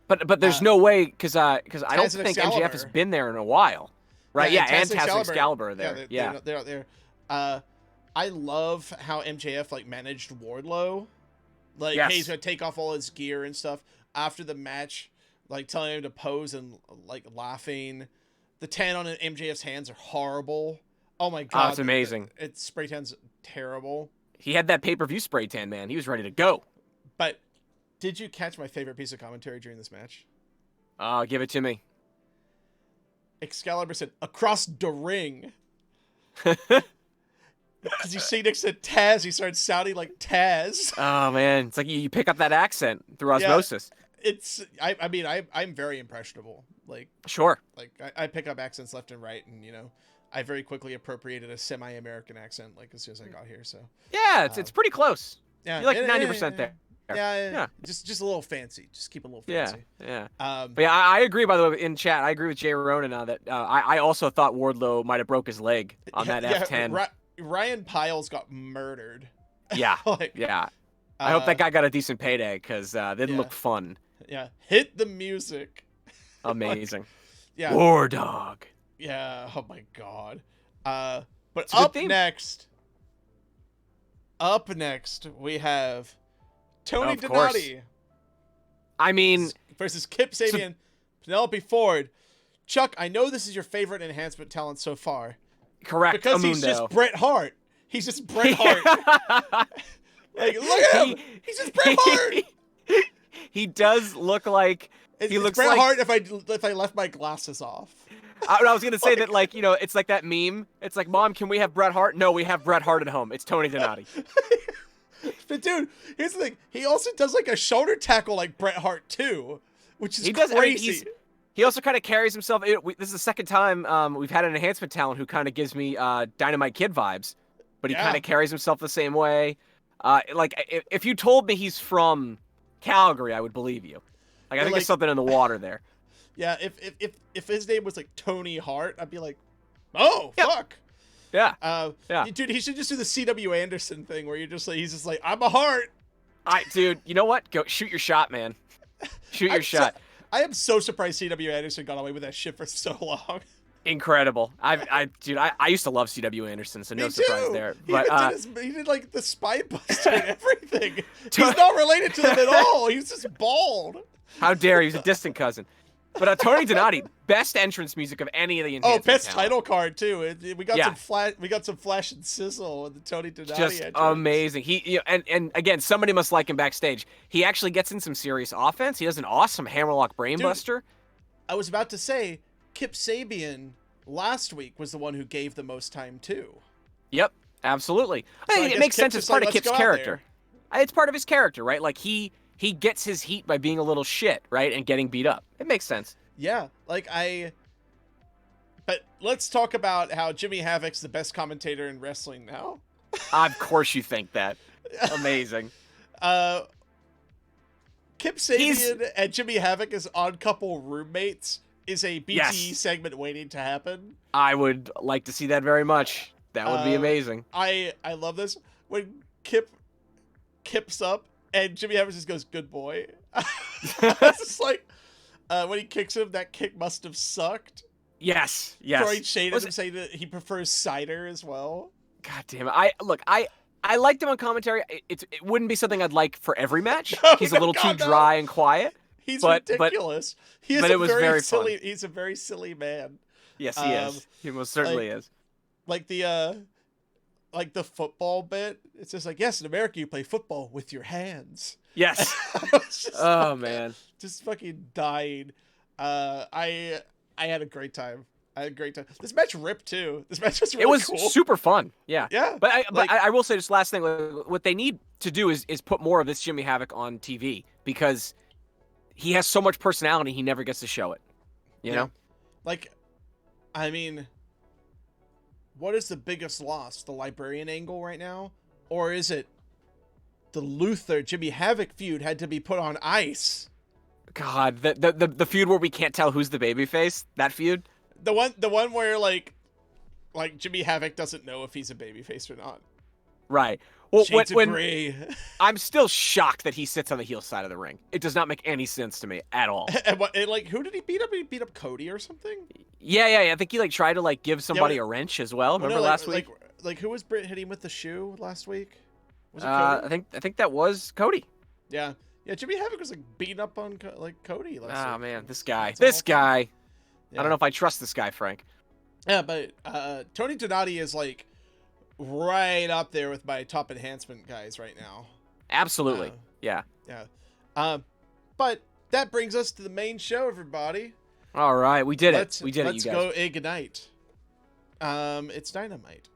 Speaker 2: But there's no way because I don't think MJF has been there in a while, right? Yeah, and Taz and Excalibur are there.
Speaker 1: They're out there. I love how MJF managed Wardlow. Hey, he's gonna take off all his gear and stuff after the match, telling him to pose and laughing. The tan on MJF's hands are horrible. Oh my god,
Speaker 2: it's amazing.
Speaker 1: It's spray tan's terrible.
Speaker 2: He had that pay-per-view spray tan, man. He was ready to go.
Speaker 1: But did you catch my favorite piece of commentary during this match?
Speaker 2: Give it to me.
Speaker 1: Excalibur said, "Across the ring." Because you see next to Taz, he started sounding like Taz.
Speaker 2: Oh man, it's like you pick up that accent through osmosis.
Speaker 1: Yeah, I'm very impressionable.
Speaker 2: Sure.
Speaker 1: I pick up accents left and right, and I very quickly appropriated a semi-American accent as soon as I got here. So
Speaker 2: yeah, it's pretty close.
Speaker 1: Yeah,
Speaker 2: you're 90% there.
Speaker 1: Yeah. Just a little fancy. Just keep it a little fancy.
Speaker 2: Yeah. But yeah, I agree. By the way, in chat, I agree with Jay Ronan now that I also thought Wardlow might have broke his leg on that F10.
Speaker 1: Ryan Piles got murdered.
Speaker 2: Yeah, yeah. I hope that guy got a decent payday because that didn't look fun.
Speaker 1: Yeah, hit the music.
Speaker 2: Amazing.
Speaker 1: Yeah.
Speaker 2: War Dog.
Speaker 1: Yeah. Oh my god. But up next we have Tony Donati.
Speaker 2: I mean,
Speaker 1: versus Kip Sabian, Penelope Ford. Chuck, I know this is your favorite enhancement talent so far.
Speaker 2: Correct.
Speaker 1: Because
Speaker 2: Amundo.
Speaker 1: he's just Bret Hart. He's just Bret Hart. Like, look at him. He's just Bret Hart.
Speaker 2: He does look like he looks
Speaker 1: Bret
Speaker 2: like
Speaker 1: Hart if I left my glasses off.
Speaker 2: I was gonna say that, like, you know, it's like that meme. It's like, Mom, can we have Bret Hart? No, we have Bret Hart at home. It's Tony Donati.
Speaker 1: But dude, here's the thing. He also does like a shoulder tackle like Bret Hart too, which is crazy.
Speaker 2: He also kind of carries himself. This is the second time we've had an enhancement talent who kind of gives me Dynamite Kid vibes, but he kind of carries himself the same way. Like, if you told me he's from Calgary, I would believe you. Like, I think there's something in the water there.
Speaker 1: Yeah, if his name was like Tony Hart, I'd be like, oh, fuck.
Speaker 2: Yeah.
Speaker 1: Dude, he should just do the C.W. Anderson thing where he's just like, I'm a Hart.
Speaker 2: Dude, you know what? Go shoot your shot, man. Shoot your shot.
Speaker 1: I am so surprised C.W. Anderson got away with that shit for so long.
Speaker 2: Incredible. I used to love C.W. Anderson, so no surprise there. But
Speaker 1: he did like the Spy Buster and everything. He's not related to them at all. He's just bald.
Speaker 2: How dare he? He's a distant cousin. But Tony Donati, best entrance music of any of the enhancement
Speaker 1: best
Speaker 2: talent.
Speaker 1: title card too. We got some flash and sizzle with the Tony Donati
Speaker 2: just
Speaker 1: entrance.
Speaker 2: Amazing. And again, somebody must like him backstage. He actually gets in some serious offense. He does an awesome hammerlock brainbuster.
Speaker 1: I was about to say, Kip Sabian last week was the one who gave the most time too.
Speaker 2: Yep, absolutely.
Speaker 1: So
Speaker 2: it makes sense. It's part of Kip's character. It's part of his character, right? Like he gets his heat by being a little shit, right, and getting beat up. It makes sense.
Speaker 1: Yeah, but let's talk about how Jimmy Havoc's the best commentator in wrestling now.
Speaker 2: Of course you think that. Amazing.
Speaker 1: Kip Sabian and Jimmy Havoc as odd couple roommates is a BTE segment waiting to happen.
Speaker 2: I would like to see that very much. That would be amazing.
Speaker 1: I love this. When Kip's up and Jimmy Havoc just goes, good boy. It's just like, when he kicks him, that kick must have sucked.
Speaker 2: Yes.
Speaker 1: Throwing shade at him, saying that he prefers cider as well.
Speaker 2: God damn it. I liked him on commentary. It wouldn't be something I'd like for every match. He's a little too dry and quiet.
Speaker 1: He's ridiculous. But
Speaker 2: it was very
Speaker 1: silly.
Speaker 2: fun.
Speaker 1: He's a very silly man.
Speaker 2: Yes, he is. He most certainly is.
Speaker 1: Like the football bit. It's just like, yes, in America you play football with your hands.
Speaker 2: Yes. Man.
Speaker 1: Just fucking dying. I had a great time. This match ripped too. This match was really cool.
Speaker 2: Super fun. Yeah.
Speaker 1: Yeah.
Speaker 2: But I will say this last thing. What they need to do is put more of this Jimmy Havoc on TV, because he has so much personality. He never gets to show it. You know?
Speaker 1: Like, I mean, what is the biggest loss? The Librarian angle right now? Or is it the Luther Jimmy Havoc feud had to be put on ice?
Speaker 2: God, the feud where we can't tell who's the babyface, that feud?
Speaker 1: The one where like Jimmy Havoc doesn't know if he's a babyface or not.
Speaker 2: Right. Well,
Speaker 1: when
Speaker 2: I'm still shocked that he sits on the heel side of the ring. It does not make any sense to me at all.
Speaker 1: And like, who did he beat up? Did he beat up Cody or something?
Speaker 2: Yeah. I think he tried to give somebody a wrench as well. Remember last week?
Speaker 1: Like who was Britt hitting with the shoe last week? Was it Cody?
Speaker 2: I think that was Cody.
Speaker 1: Yeah. Jimmy Havoc was beating up on Cody last week.
Speaker 2: Oh man, this guy. Yeah. I don't know if I trust this guy, Frank.
Speaker 1: Yeah, but Tony Donati is right up there with my top enhancement guys right now.
Speaker 2: Absolutely. Yeah.
Speaker 1: But that brings us to the main show, everybody.
Speaker 2: All right, we did it. You guys.
Speaker 1: Let's go Ignite. It's Dynamite.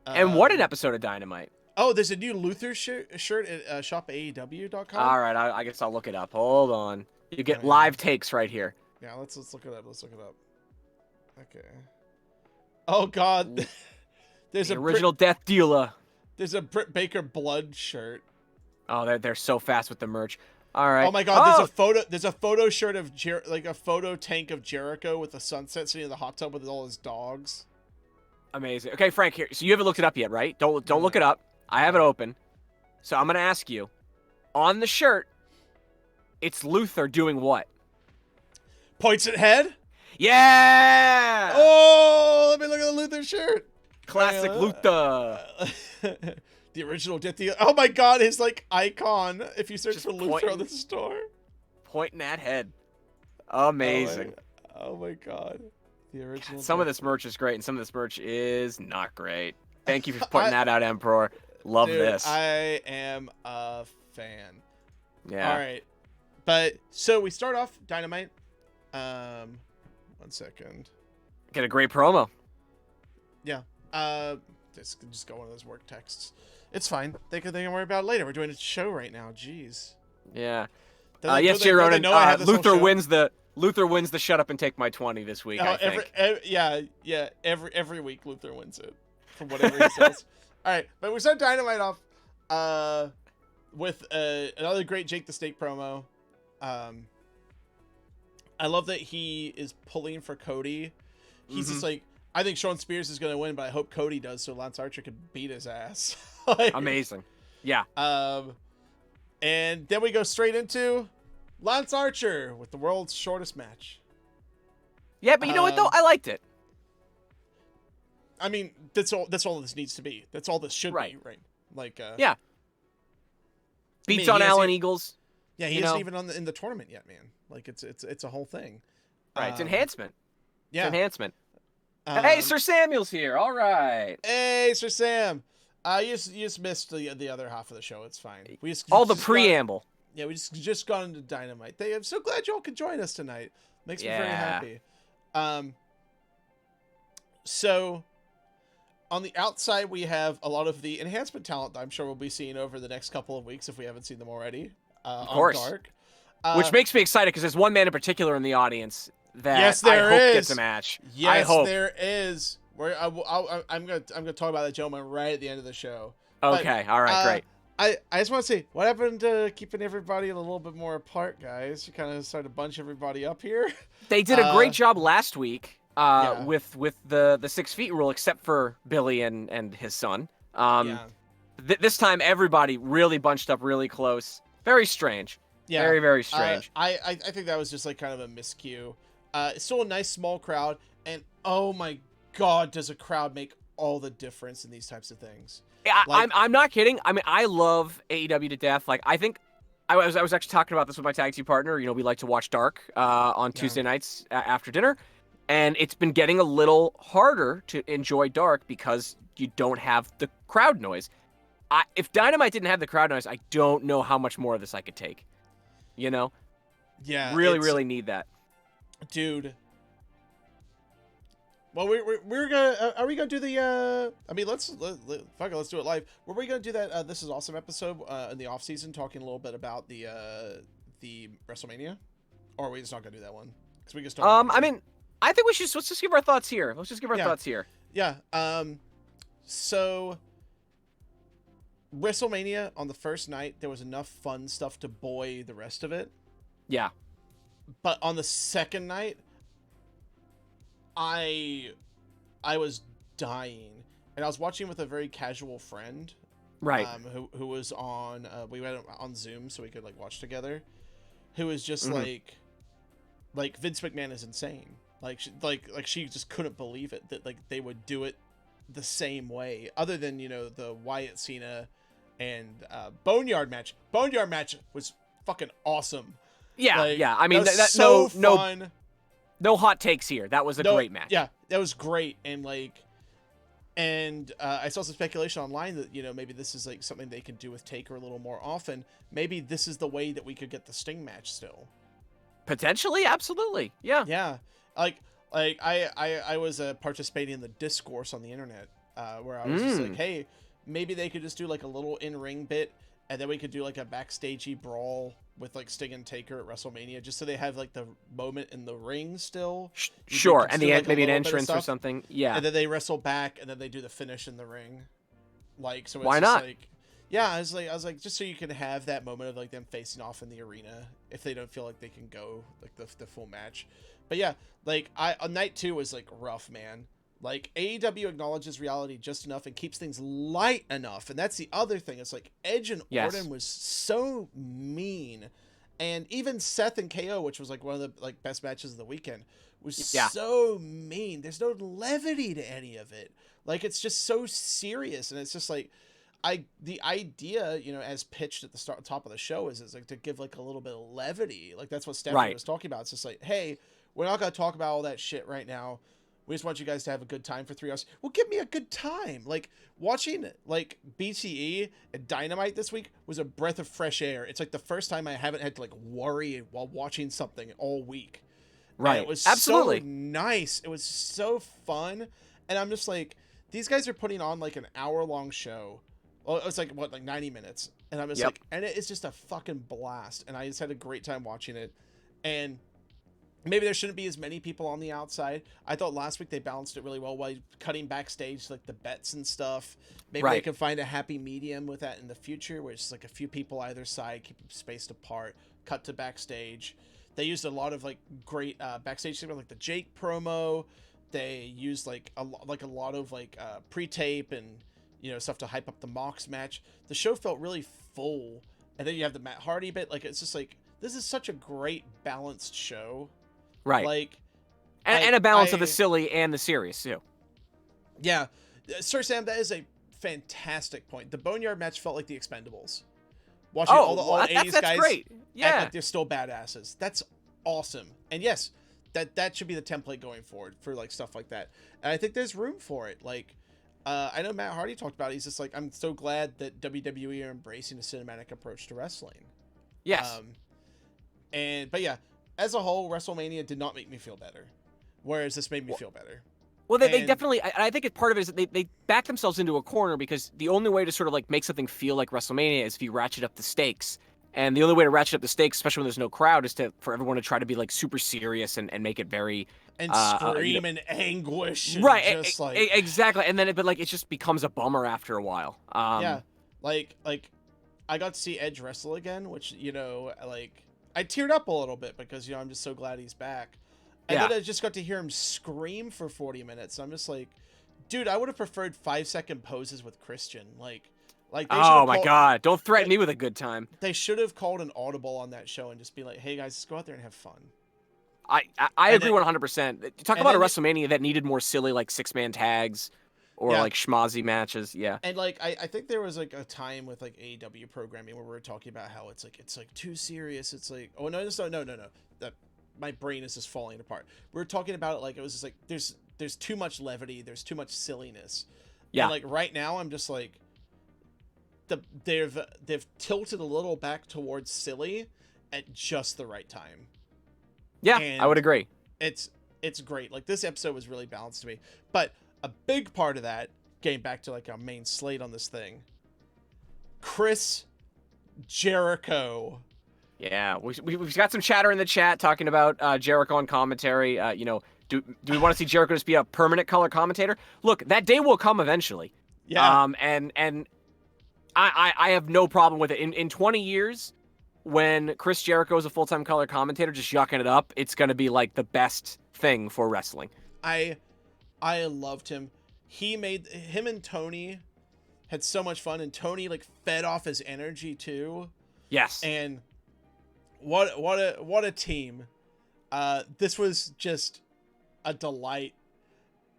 Speaker 2: And what an episode of Dynamite.
Speaker 1: Oh, there's a new Luther shirt at shopaew.com.
Speaker 2: All right, I guess I'll look it up. Hold on. You get live takes right here.
Speaker 1: Yeah, let's look it up. Okay. Oh God. There's
Speaker 2: the original Death Dealer.
Speaker 1: There's a Britt Baker blood shirt.
Speaker 2: Oh, they're so fast with the merch. All right.
Speaker 1: Oh my God, there's a photo shirt of a photo tank of Jericho with the sunset sitting in the hot tub with all his dogs.
Speaker 2: Amazing. Okay, Frank, here. So you haven't looked it up yet, right? Don't look it up. I have it open. So I'm going to ask you, on the shirt, it's Luther doing what?
Speaker 1: Points at head?
Speaker 2: Yeah!
Speaker 1: Oh, let me look at the Luther shirt.
Speaker 2: Classic Luther.
Speaker 1: The original Death Dealer. Oh my God, his icon. If you search
Speaker 2: Just
Speaker 1: for Luther on the store.
Speaker 2: Pointing at head. Amazing.
Speaker 1: Oh my god. The original.
Speaker 2: Some of this merch is great, and some of this merch is not great. Thank you for putting that out, Emperor. Love
Speaker 1: Dude,
Speaker 2: this.
Speaker 1: I am a fan.
Speaker 2: Yeah.
Speaker 1: All right. But so we start off Dynamite. 1 second.
Speaker 2: Get a great promo.
Speaker 1: Yeah. Just go one of those work texts. It's fine. They can worry about it later. We're doing a show right now. Jeez.
Speaker 2: Yeah.
Speaker 1: Do
Speaker 2: Yes,
Speaker 1: they
Speaker 2: Ronan.
Speaker 1: know I have this whole
Speaker 2: Luther
Speaker 1: show?
Speaker 2: wins the shut up and take my 20 this week. I think.
Speaker 1: Every week Luther wins it from whatever he says. All right, but we start Dynamite off with another great Jake the Snake promo. I love that he is pulling for Cody. He's just like, I think Shawn Spears is going to win, but I hope Cody does so Lance Archer can beat his ass. Like,
Speaker 2: Amazing. Yeah.
Speaker 1: And then we go straight into Lance Archer with the world's shortest match.
Speaker 2: Yeah, but you know what though? I liked it.
Speaker 1: I mean, that's all this needs to be. That's all this should be, right? Like,
Speaker 2: yeah. Beats on Allen Eagles.
Speaker 1: Yeah, he isn't even in the tournament yet, man. Like, it's a whole thing.
Speaker 2: Right, it's enhancement.
Speaker 1: Yeah,
Speaker 2: it's enhancement. Hey, Sir Samuel's here. All right.
Speaker 1: Hey, Sir Sam. You just missed the other half of the show. It's fine.
Speaker 2: The preamble.
Speaker 1: We just got into Dynamite. I'm so glad y'all could join us tonight. Makes me very happy. So on the outside, we have a lot of the enhancement talent that I'm sure we'll be seeing over the next couple of weeks if we haven't seen them already.
Speaker 2: Of course.
Speaker 1: On Dark.
Speaker 2: Which makes me excited because there's one man in particular in the audience that I hope gets a match.
Speaker 1: Yes,
Speaker 2: I hope.
Speaker 1: there is. I'm gonna talk about that gentleman right at the end of the show.
Speaker 2: Okay, all right, great.
Speaker 1: I just want to say, what happened to keeping everybody a little bit more apart, guys? You kind of started to bunch everybody up here.
Speaker 2: They did a great job last week with the 6 feet rule, except for Billy and his son. This time, everybody really bunched up really close. Very strange. Yeah. Very, very strange.
Speaker 1: I think that was just like kind of a miscue. It's still a nice small crowd, and oh my god, does a crowd make all the difference in these types of things?
Speaker 2: Yeah, I'm not kidding. I mean, I love AEW to death. Like, I think I was actually talking about this with my tag team partner. You know, we like to watch Dark on Tuesday nights after dinner, and it's been getting a little harder to enjoy Dark because you don't have the crowd noise. If Dynamite didn't have the crowd noise, I don't know how much more of this I could take. You know?
Speaker 1: Yeah.
Speaker 2: Really need that.
Speaker 1: Dude. Well, we're gonna. Are we gonna do the? I mean, let's do it live. Were we gonna do that? This is awesome episode in the off season, talking a little bit about the WrestleMania, or are we just not gonna do that one? Because we can start.
Speaker 2: I mean, I think let's just give our thoughts here. Let's just give our thoughts here.
Speaker 1: Yeah. So WrestleMania on the first night, there was enough fun stuff to buoy the rest of it.
Speaker 2: Yeah.
Speaker 1: But on the second night, I was dying, and I was watching with a very casual friend,
Speaker 2: right?
Speaker 1: Who was on? We went on Zoom so we could like watch together. Who was just like Vince McMahon is insane. Like she just couldn't believe it that like they would do it the same way, other than the Wyatt Cena and Boneyard match. Boneyard match was fucking awesome.
Speaker 2: Yeah, yeah. I mean,
Speaker 1: that's so fun.
Speaker 2: No hot takes here. That was a great match.
Speaker 1: Yeah, that was great. And I saw some speculation online that, maybe this is like something they can do with Taker a little more often. Maybe this is the way that we could get the Sting match still.
Speaker 2: Potentially, absolutely. Yeah.
Speaker 1: Yeah. Like I was participating in the discourse on the internet where I was just like, hey, maybe they could just do like a little in-ring bit, and then we could do like a backstagey brawl with like Sting and Taker at WrestleMania, just so they have like the moment in the ring still.
Speaker 2: Sure, and maybe an entrance or something. Yeah,
Speaker 1: and then they wrestle back, and then they do the finish in the ring. Like, so it's
Speaker 2: why
Speaker 1: just
Speaker 2: not?
Speaker 1: Like, yeah, I was like, just so you can have that moment of like them facing off in the arena if they don't feel like they can go like the full match. But yeah, like on night 2 was like rough, man. Like AEW acknowledges reality just enough and keeps things light enough, and that's the other thing. It's like Edge and Orton was so mean, and even Seth and KO, which was like one of the like best matches of the weekend, was so mean. There's no levity to any of it. Like, it's just so serious, and it's just like the idea, as pitched at the top of the show is like to give like a little bit of levity. Like, that's what Stephanie was talking about. It's just like, hey, we're not gonna talk about all that shit right now. We just want you guys to have a good time for 3 hours. Well, give me a good time. Like, watching, like, BTE and Dynamite this week was a breath of fresh air. It's, like, the first time I haven't had to, like, worry while watching something all week.
Speaker 2: Right.
Speaker 1: And it was
Speaker 2: Absolutely
Speaker 1: so nice. It was so fun. And I'm just like, these guys are putting on, like, an hour-long show. Well, it was, like, what, like, 90 minutes. And I'm just like, and it's just a fucking blast. And I just had a great time watching it. And maybe there shouldn't be as many people on the outside. I thought last week they balanced it really well by cutting backstage, like the bets and stuff. Maybe they can find a happy medium with that in the future, where it's like a few people either side, keep them spaced apart, cut to backstage. They used a lot of like great backstage stuff, like the Jake promo. They used like a lot of like pre-tape and stuff to hype up the Mox match. The show felt really full, and then you have the Matt Hardy bit. Like, it's just like, this is such a great balanced show.
Speaker 2: Right.
Speaker 1: Like,
Speaker 2: and a balance of the silly and the serious too.
Speaker 1: Yeah. Sir Sam, that is a fantastic point. The Boneyard match felt like the Expendables. Watching all the 80s guys
Speaker 2: great. Yeah.
Speaker 1: act like they're still badasses. That's awesome. And yes, that should be the template going forward for like stuff like that. And I think there's room for it. Like, I know Matt Hardy talked about it. He's just like, I'm so glad that WWE are embracing a cinematic approach to wrestling.
Speaker 2: Yes.
Speaker 1: But yeah, as a whole, WrestleMania did not make me feel better, whereas this made me feel better.
Speaker 2: Well, they definitely, I think part of it is that they back themselves into a corner, because the only way to sort of like make something feel like WrestleMania is if you ratchet up the stakes. And the only way to ratchet up the stakes, especially when there's no crowd, is for everyone to try to be like super serious and make it very
Speaker 1: and scream in anguish. And
Speaker 2: right,
Speaker 1: just
Speaker 2: exactly. And then it just becomes a bummer after a while.
Speaker 1: Yeah, like I got to see Edge wrestle again, which like I teared up a little bit because I'm just so glad he's back. And then I just got to hear him scream for 40 minutes. I'm just like, dude, I would have preferred 5-second poses with Christian. Like
Speaker 2: oh my God, don't threaten me with a good time.
Speaker 1: They should have called an audible on that show and just be like, hey guys, let's go out there and have fun.
Speaker 2: I agree 100%. Talk about a WrestleMania that needed more silly like 6-man tags or like schmozzy matches. Yeah.
Speaker 1: And like I think there was like a time with like AEW programming where we were talking about how it's like too serious. It's like, oh no. That my brain is just falling apart. We were talking about it like it was just like there's too much levity, there's too much silliness. Yeah. And like right now I'm just like they've tilted a little back towards silly at just the right time.
Speaker 2: Yeah,
Speaker 1: and
Speaker 2: I would agree.
Speaker 1: It's great. Like, this episode was really balanced to me. But a big part of that, getting back to like a main slate on this thing, Chris Jericho.
Speaker 2: Yeah, we've got some chatter in the chat talking about Jericho on commentary. Do we want to see Jericho just be a permanent color commentator? Look, that day will come eventually.
Speaker 1: Yeah.
Speaker 2: And I have no problem with it. In 20 years, when Chris Jericho is a full-time color commentator just yucking it up, it's going to be like the best thing for wrestling.
Speaker 1: I loved him. Him and Tony had so much fun, and Tony like fed off his energy too.
Speaker 2: Yes.
Speaker 1: And what a team. This was just a delight.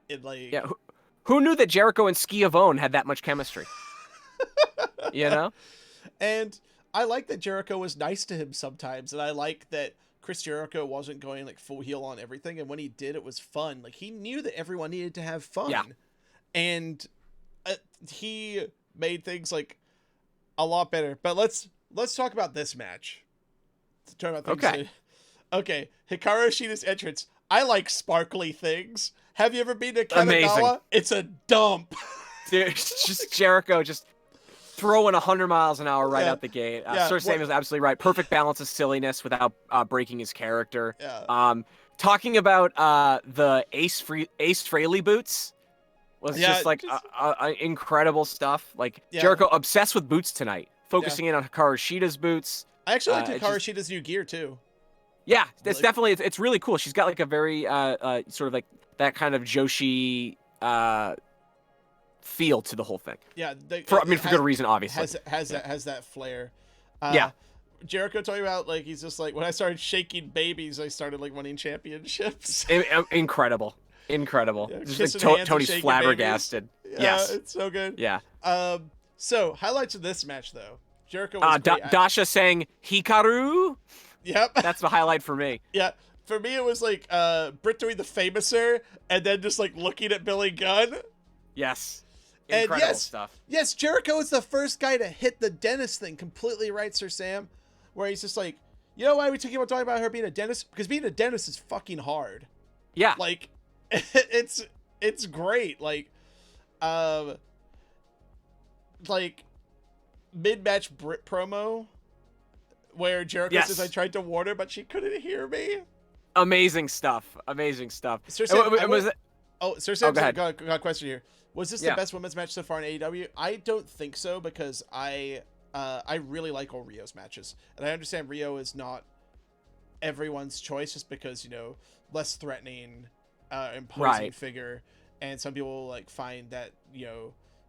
Speaker 2: Who knew that Jericho and Schiavone had that much chemistry?
Speaker 1: And I like that Jericho was nice to him sometimes, and I like that Chris Jericho wasn't going like full heel on everything, and when he did, it was fun. Like, he knew that everyone needed to have fun.
Speaker 2: Yeah.
Speaker 1: And he made things like a lot better. But let's talk about this match. Okay. Hikaru Shida's entrance. I like sparkly things. Have you ever been to Kanagawa?
Speaker 2: Amazing.
Speaker 1: It's a dump.
Speaker 2: Dude, it's just Jericho just throwing 100 miles an hour right out the gate. Sir Samuel's absolutely right. Perfect balance of silliness without breaking his character.
Speaker 1: Yeah.
Speaker 2: Talking about the Ace Frehley boots was just like incredible stuff. Like, Jericho obsessed with boots tonight, focusing in on Hikaru Shida's boots.
Speaker 1: I actually like Hikaru Shida's new gear too.
Speaker 2: Yeah, it's definitely it's really cool. She's got like a very sort of like that kind of Joshi feel to the whole thing.
Speaker 1: Yeah,
Speaker 2: for good reason, obviously.
Speaker 1: Has that flair.
Speaker 2: Yeah.
Speaker 1: Jericho talking about like he's just like, when I started shaking babies, I started like winning championships.
Speaker 2: Incredible.
Speaker 1: Yeah,
Speaker 2: just like Tony's flabbergasted.
Speaker 1: Yeah,
Speaker 2: yes,
Speaker 1: it's so good.
Speaker 2: Yeah.
Speaker 1: So highlights of this match though. Jericho was
Speaker 2: Dasha saying Hikaru.
Speaker 1: Yep.
Speaker 2: That's the highlight for me.
Speaker 1: Yeah. For me, it was like Britt doing the famouser and then just like looking at Billy Gunn.
Speaker 2: Yes.
Speaker 1: And
Speaker 2: Incredible stuff.
Speaker 1: Yes, Jericho is the first guy to hit the dentist thing completely right, Sir Sam. Where he's just like, you know why we talking about her being a dentist? Because being a dentist is fucking hard.
Speaker 2: Yeah.
Speaker 1: Like, it's great. Like mid-match Brit promo where Jericho says, I tried to warn her, but she couldn't hear me.
Speaker 2: Amazing stuff.
Speaker 1: Sir Sam, Sir Sam,
Speaker 2: go ahead.
Speaker 1: got a question here. Was this the best women's match so far in AEW? I don't think so, because I really like all Rio's matches. And I understand Rio is not everyone's choice just because, less threatening, imposing figure. And some people like find that,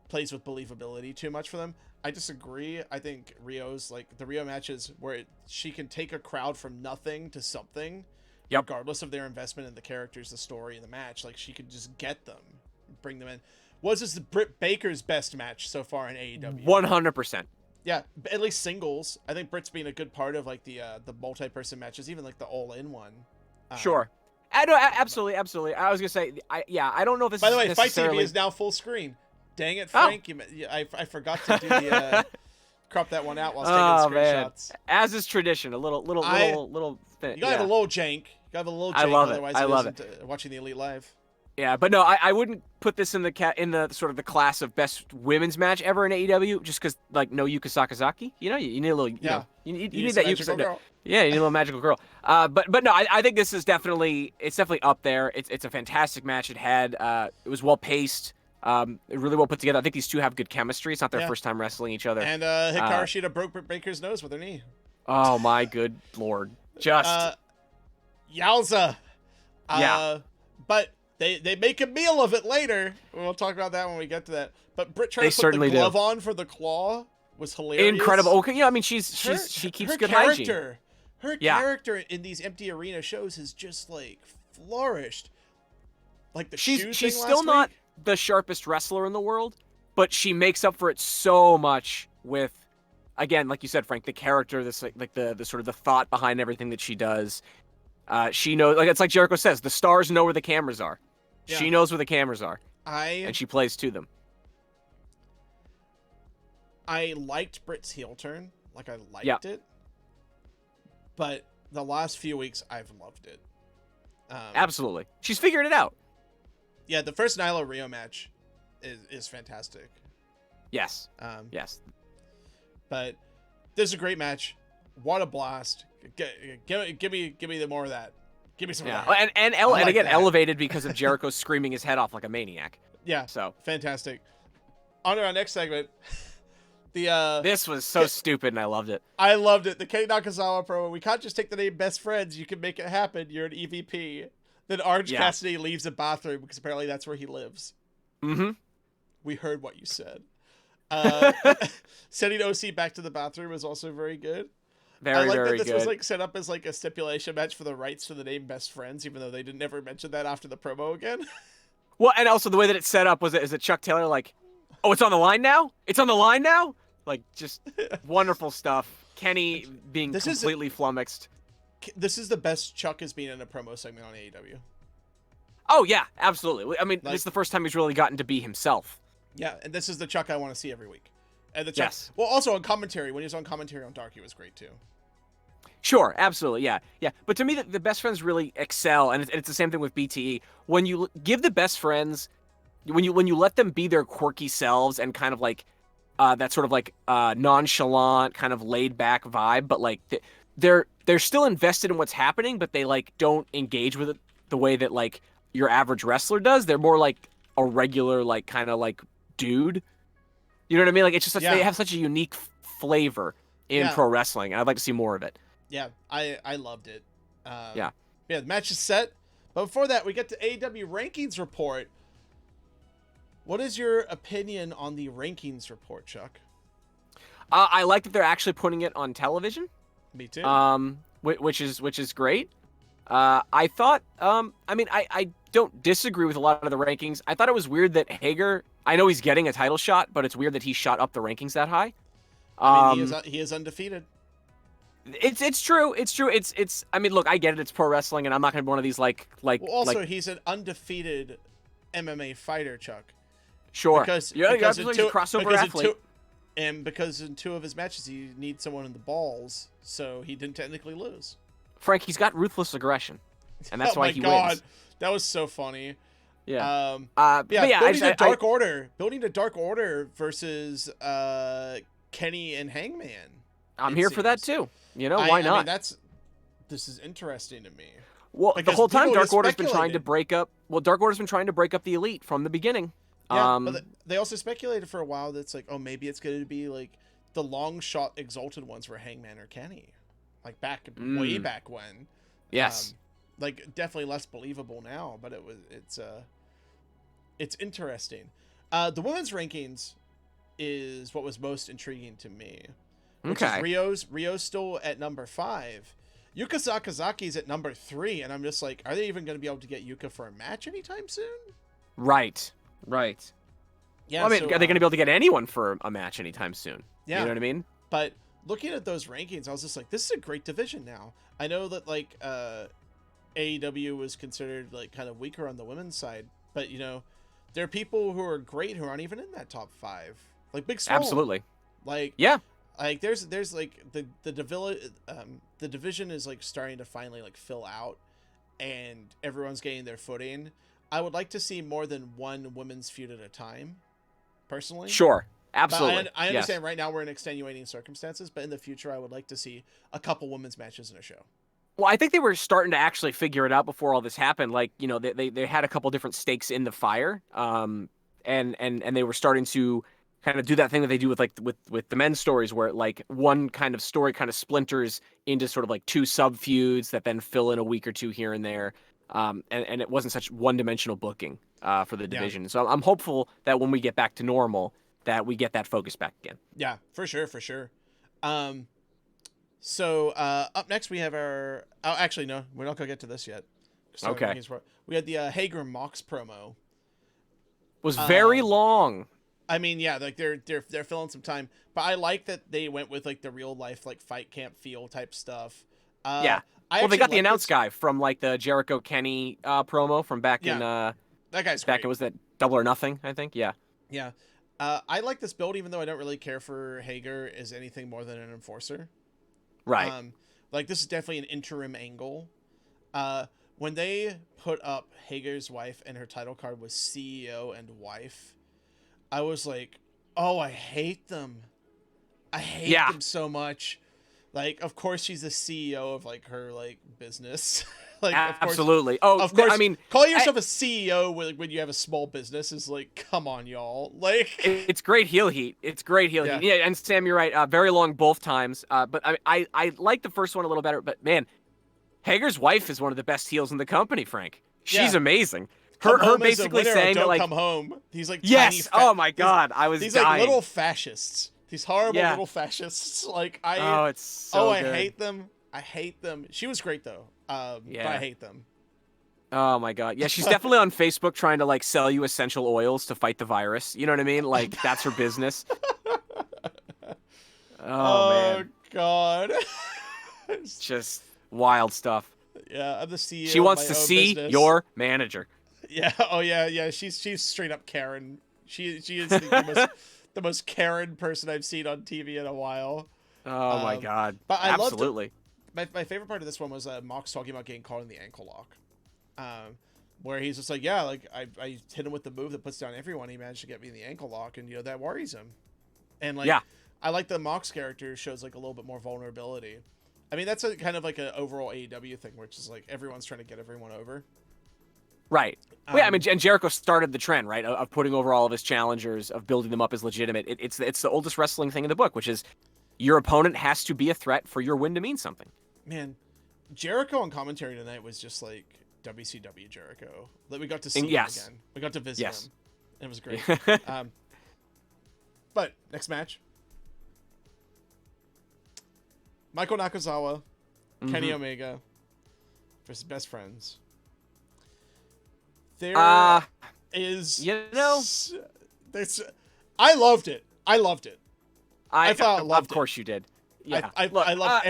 Speaker 1: plays with believability too much for them. I disagree. I think Rio's like the Rio matches where she can take a crowd from nothing to something, regardless of their investment in the characters, the story, and the match. Like, she could just get them, bring them in. Was this the Britt Baker's best match so far in AEW?
Speaker 2: 100%.
Speaker 1: Yeah, at least singles. I think Britt's been a good part of like the multi-person matches, even like the all-in one.
Speaker 2: Sure. No, absolutely. I was gonna say, I don't know if this.
Speaker 1: By the way,
Speaker 2: necessarily...
Speaker 1: Fight TV is now full screen. Dang it, Frank! I forgot to do the crop that one out while taking screenshots.
Speaker 2: Man. As is tradition, a little.
Speaker 1: You gotta have a little jank. You gotta have a little jank.
Speaker 2: I love it.
Speaker 1: Otherwise,
Speaker 2: I love it.
Speaker 1: Watching the Elite live.
Speaker 2: Yeah, but no, I wouldn't put this in the sort of the class of best women's match ever in AEW, just because like no Yuka Sakazaki. You need a little. You need that Yuka girl. Yeah, you need a little magical girl. But no, I think this is definitely up there. It's a fantastic match. It was well paced. Really well put together. I think these two have good chemistry. It's not their first time wrestling each other.
Speaker 1: And Hikaru Shida broke Britt Baker's nose with her knee.
Speaker 2: Oh my good lord! Just
Speaker 1: yowza.
Speaker 2: Yeah.
Speaker 1: But they make a meal of it later. We'll talk about that when we get to that. But Britt trying to put the glove on for the claw was hilarious.
Speaker 2: Incredible. Okay, I mean she keeps good hygiene.
Speaker 1: Her character in these empty arena shows has just like flourished. Like the
Speaker 2: she's still not the sharpest wrestler in the world, but she makes up for it so much with, again, like you said, Frank, the character, this like the sort of the thought behind everything that she does. She knows, like it's like Jericho says, the stars know where the cameras are. Yeah. She knows where the cameras are. And she plays to them.
Speaker 1: I liked Britt's heel turn. Like, I liked it. But the last few weeks, I've loved it.
Speaker 2: Absolutely. She's figured it out.
Speaker 1: Yeah, the first Nyla Rio match is fantastic.
Speaker 2: Yes. Yes.
Speaker 1: But this is a great match. What a blast. Give me the more of that. Give me some of that.
Speaker 2: And again, elevated because of Jericho screaming his head off like a maniac.
Speaker 1: Yeah.
Speaker 2: So
Speaker 1: fantastic. On to our next segment.
Speaker 2: This was so stupid and I loved it.
Speaker 1: I loved it. The Kei Nakazawa promo. We can't just take the name Best Friends. You can make it happen. You're an EVP. Then Orange Cassidy leaves the bathroom because apparently that's where he lives.
Speaker 2: Mm-hmm.
Speaker 1: We heard what you said. Sending OC back to the bathroom is also very good.
Speaker 2: Very, very good.
Speaker 1: This was like set up as like a stipulation match for the rights to the name Best Friends, even though they didn't ever mention that after the promo again.
Speaker 2: Well, and also the way that it's set up is it Chuck Taylor like, oh, it's on the line now? It's on the line now? Like, just wonderful stuff. Kenny being completely flummoxed.
Speaker 1: This is the best Chuck has been in a promo segment on AEW.
Speaker 2: Oh, yeah, absolutely. I mean, this is the first time he's really gotten to be himself.
Speaker 1: Yeah, and this is the Chuck I want to see every week. And the Chuck, well, also on commentary. When he was on commentary on Dark, he was great, too.
Speaker 2: Sure, absolutely, yeah. But to me, the Best Friends really excel, and it's the same thing with BTE. When you give the Best Friends, when you let them be their quirky selves and kind of like that sort of like nonchalant, kind of laid back vibe, but like they're still invested in what's happening, but they like don't engage with it the way that like your average wrestler does. They're more like a regular, like kind of like dude. You know what I mean? Like it's just they have such a unique flavor in pro wrestling, and I'd like to see more of it.
Speaker 1: Yeah, I loved it. The match is set. But before that, we get to AEW rankings report. What is your opinion on the rankings report, Chuck?
Speaker 2: I like that they're actually putting it on television.
Speaker 1: Me too.
Speaker 2: Which is great. I thought, I don't disagree with a lot of the rankings. I thought it was weird that Hager, I know he's getting a title shot, but it's weird that he shot up the rankings that high.
Speaker 1: I mean, he is undefeated.
Speaker 2: It's true. It's true. It's. I mean, look, I get it. It's pro wrestling, and I'm not gonna be one of these like
Speaker 1: Well, also
Speaker 2: like.
Speaker 1: he's an undefeated MMA fighter, Chuck.
Speaker 2: Sure.
Speaker 1: Because
Speaker 2: Yeah,
Speaker 1: because
Speaker 2: he's
Speaker 1: in
Speaker 2: a
Speaker 1: two,
Speaker 2: crossover
Speaker 1: because in
Speaker 2: athlete.
Speaker 1: two, and because in 2 of his matches he needs someone in the balls, so he didn't technically lose.
Speaker 2: Frank, he's got ruthless aggression, and that's
Speaker 1: Oh
Speaker 2: why
Speaker 1: my
Speaker 2: he
Speaker 1: God,
Speaker 2: wins.
Speaker 1: that was so funny.
Speaker 2: Yeah.
Speaker 1: Yeah,
Speaker 2: but yeah,
Speaker 1: building a Dark Order versus Kenny and Hangman.
Speaker 2: I'm
Speaker 1: it
Speaker 2: here for that
Speaker 1: seems.
Speaker 2: too. You know, why not?
Speaker 1: I mean, this is interesting to me.
Speaker 2: Well, the
Speaker 1: Because
Speaker 2: whole time
Speaker 1: people
Speaker 2: Dark Order's been trying to
Speaker 1: speculated.
Speaker 2: break up. Well, Dark Order's been trying to break up the Elite from the beginning.
Speaker 1: Yeah, but they also speculated for a while that it's like, oh, maybe it's going to be like the long shot Exalted ones were Hangman or Kenny, like way back when.
Speaker 2: Yes.
Speaker 1: Like definitely less believable now, but it's interesting. The women's rankings is what was most intriguing to me. Which
Speaker 2: Okay.
Speaker 1: is Rio's still at number 5. Yuka Sakazaki's at number 3, and I'm just like, are they even going to be able to get Yuka for a match anytime soon?
Speaker 2: Right. Right.
Speaker 1: Yeah.
Speaker 2: Well, I mean,
Speaker 1: so,
Speaker 2: are they going to be able to get anyone for a match anytime soon?
Speaker 1: Yeah.
Speaker 2: You know what I mean?
Speaker 1: But looking at those rankings, I was just like, this is a great division now. I know that like AEW was considered like kind of weaker on the women's side, but you know, there are people who are great who aren't even in that top 5. Like Big Swole.
Speaker 2: Absolutely.
Speaker 1: Like
Speaker 2: Yeah.
Speaker 1: Like there's like the division is like starting to finally like fill out, and everyone's getting their footing. I would like to see more than one women's feud at a time, personally.
Speaker 2: Sure.
Speaker 1: But
Speaker 2: Absolutely.
Speaker 1: I understand right now we're in extenuating circumstances, but in the future I would like to see a couple women's matches in a show.
Speaker 2: Well, I think they were starting to actually figure it out before all this happened. Like, you know, they had a couple different stakes in the fire, and they were starting to kind of do that thing that they do with like with the men's stories, where like one kind of story kind of splinters into sort of like 2 sub feuds that then fill in a week or 2 here and there, and it wasn't such one-dimensional booking for the division. Yeah. So I'm hopeful that when we get back to normal, that we get that focus back again.
Speaker 1: Yeah, for sure. So up next we have our... Oh, actually, no. We're not going to get to this yet. So
Speaker 2: okay.
Speaker 1: We had the Hager Mox promo.
Speaker 2: Was very long.
Speaker 1: I mean, yeah, like they're filling some time. But I like that they went with like the real life like fight camp feel type stuff.
Speaker 2: Yeah. Well, they got the announce guy from like the Jericho Kenny promo from back in... that
Speaker 1: guy's
Speaker 2: back
Speaker 1: great.
Speaker 2: It was that Double or Nothing, I think. Yeah.
Speaker 1: Yeah. I like this build, even though I don't really care for Hager as anything more than an enforcer.
Speaker 2: Right.
Speaker 1: Like this is definitely an interim angle. When they put up Hager's wife and her title card was CEO and wife, I was like, oh, I hate them. I hate them so much. Like, of course she's the CEO of like her like business. Like,
Speaker 2: absolutely.
Speaker 1: Of course.
Speaker 2: I mean,
Speaker 1: calling yourself a CEO when you have a small business is like, come on, y'all. Like,
Speaker 2: it's great heel heat. It's great heel heat. Yeah, and Sam, you're right. Very long both times. But I like the first one a little better. But man, Hager's wife is one of the best heels in the company. Frank, she's amazing. Her basically saying that like,
Speaker 1: come home. He's like,
Speaker 2: yes. Oh my God, I was
Speaker 1: these
Speaker 2: dying.
Speaker 1: Like little fascists. These horrible little fascists. Like
Speaker 2: it's so
Speaker 1: I
Speaker 2: good.
Speaker 1: hate them. I hate them. She was great though. But I hate them.
Speaker 2: Oh my God. Yeah, she's definitely on Facebook trying to like sell you essential oils to fight the virus. You know what I mean? Like that's her business. Oh man.
Speaker 1: God.
Speaker 2: Just wild stuff.
Speaker 1: Yeah, I'm the CEO.
Speaker 2: She wants
Speaker 1: of
Speaker 2: to
Speaker 1: my own
Speaker 2: see
Speaker 1: business.
Speaker 2: your manager.
Speaker 1: Yeah. Oh yeah. She's straight up Karen. She is the most Karen person I've seen on TV in a while.
Speaker 2: Oh my God.
Speaker 1: But I
Speaker 2: absolutely.
Speaker 1: My favorite part of this one was Mox talking about getting caught in the ankle lock, where he's just like, yeah, like I hit him with the move that puts down everyone. He managed to get me in the ankle lock, and you know that worries him. And like, I like the Mox character shows like a little bit more vulnerability. I mean, that's a kind of like an overall AEW thing, which is like everyone's trying to get everyone over.
Speaker 2: Right. Well, yeah, I mean, and Jericho started the trend, right, of putting over all of his challengers, of building them up as legitimate. It's the oldest wrestling thing in the book, which is your opponent has to be a threat for your win to mean something.
Speaker 1: Man, Jericho on commentary tonight was just like WCW Jericho. Like we got to see him again. We got to visit him. It was great. But next match, Michael Nakazawa, Kenny Omega versus Best Friends. There is,
Speaker 2: you know,
Speaker 1: I loved it. I thought I loved it.
Speaker 2: Of course you did. Yeah.
Speaker 1: I loved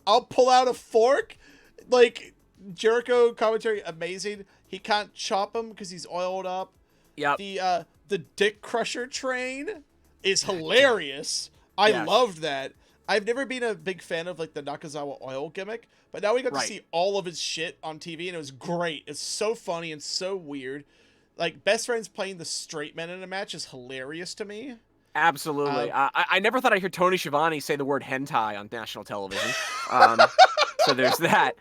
Speaker 1: I'll pull out a fork. Like, Jericho commentary, amazing. He can't chop him because he's oiled up.
Speaker 2: Yep.
Speaker 1: The Dick Crusher train is hilarious. I loved that. I've never been a big fan of like the Nakazawa oil gimmick, but now we got to see all of his shit on TV, and it was great. It's so funny and so weird. Like, best friends playing the straight men in a match is hilarious to me.
Speaker 2: Absolutely. I never thought I'd hear Tony Schiavone say the word hentai on national television. So there's that.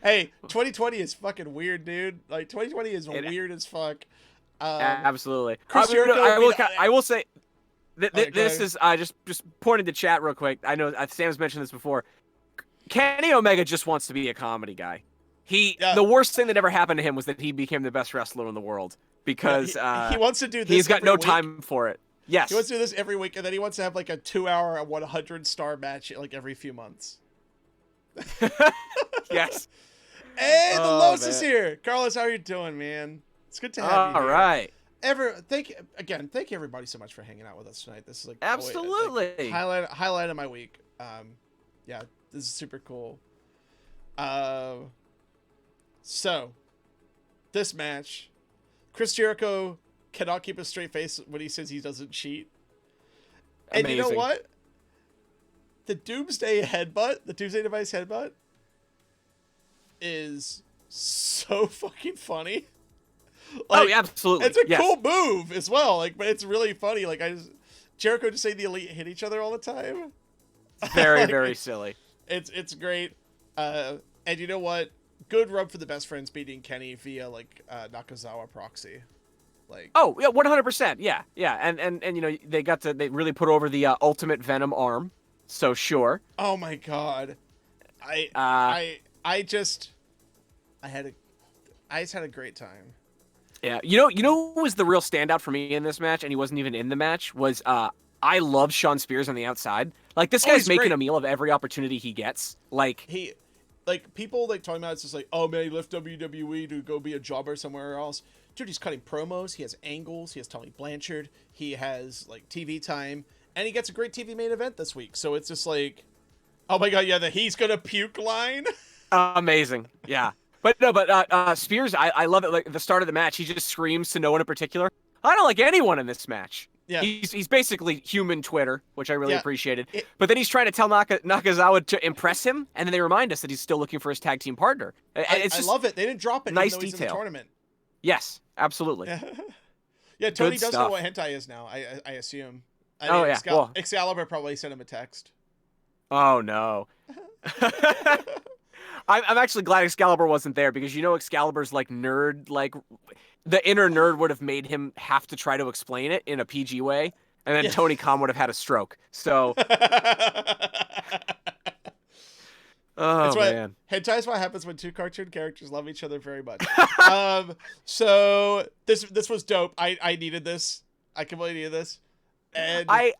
Speaker 1: Hey, 2020 is fucking weird, dude. Like, 2020 is weird as fuck.
Speaker 2: Absolutely.
Speaker 1: Chris Jericho,
Speaker 2: I will say, this is just pointed to chat real quick. I know Sam's mentioned this before. Kenny Omega just wants to be a comedy guy. The worst thing that ever happened to him was that he became the best wrestler in the world because
Speaker 1: he wants to do this.
Speaker 2: He's got no
Speaker 1: week.
Speaker 2: Time for it. Yes,
Speaker 1: he wants to do this every week, and then he wants to have like a 2-hour 100-star match like every few months.
Speaker 2: Yes.
Speaker 1: Hey, the Los is here. Carlos, how are you doing, man? It's good to have you.
Speaker 2: All right.
Speaker 1: Thank you everybody so much for hanging out with us tonight. This is like
Speaker 2: absolutely
Speaker 1: highlight of my week. Yeah, this is super cool. So this match, Chris Jericho cannot keep a straight face when he says he doesn't cheat. And you know what? The Doomsday Device headbutt is so fucking funny. Like,
Speaker 2: absolutely.
Speaker 1: It's a cool move as well. Like, but it's really funny. Like, Jericho just say the Elite hit each other all the time.
Speaker 2: Very, very silly.
Speaker 1: It's great. And you know what? Good rub for the best friends beating Kenny via like Nakazawa proxy. Like,
Speaker 2: oh yeah, 100%. Yeah. And you know they really put over the Ultimate Venom arm. So sure.
Speaker 1: Oh my god. I just had a great time.
Speaker 2: Yeah. You know who was the real standout for me in this match, and he wasn't even in the match, was I love Shawn Spears on the outside. Like, this guy's making a meal of every opportunity he gets.
Speaker 1: Like, people like talking about it's just like, oh man, he left WWE to go be a jobber somewhere else. Dude, he's cutting promos, he has angles, he has Tommy Blanchard, he has like TV time, and he gets a great TV main event this week. So it's just like, oh my god, yeah, the he's gonna puke line.
Speaker 2: Amazing. Yeah. But Spears, I love it. Like, at the start of the match, he just screams to no one in particular, I don't like anyone in this match. Yeah. He's basically human Twitter, which I really appreciated. But then he's trying to tell Nakazawa to impress him, and then they remind us that he's still looking for his tag team partner. I love it.
Speaker 1: They didn't drop it.
Speaker 2: Nice
Speaker 1: even though he's
Speaker 2: detail.
Speaker 1: in the tournament.
Speaker 2: Yes, absolutely.
Speaker 1: Yeah, Tony does know what hentai is now. I assume. Excalibur probably sent him a text.
Speaker 2: Oh no. I'm actually glad Excalibur wasn't there, because Excalibur's like nerd, like the inner nerd would have made him have to try to explain it in a PG way, and then Tony Khan would have had a stroke. So, man,
Speaker 1: hentai is what happens when two cartoon characters love each other very much. So this was dope. I needed this. I completely needed this. And
Speaker 2: I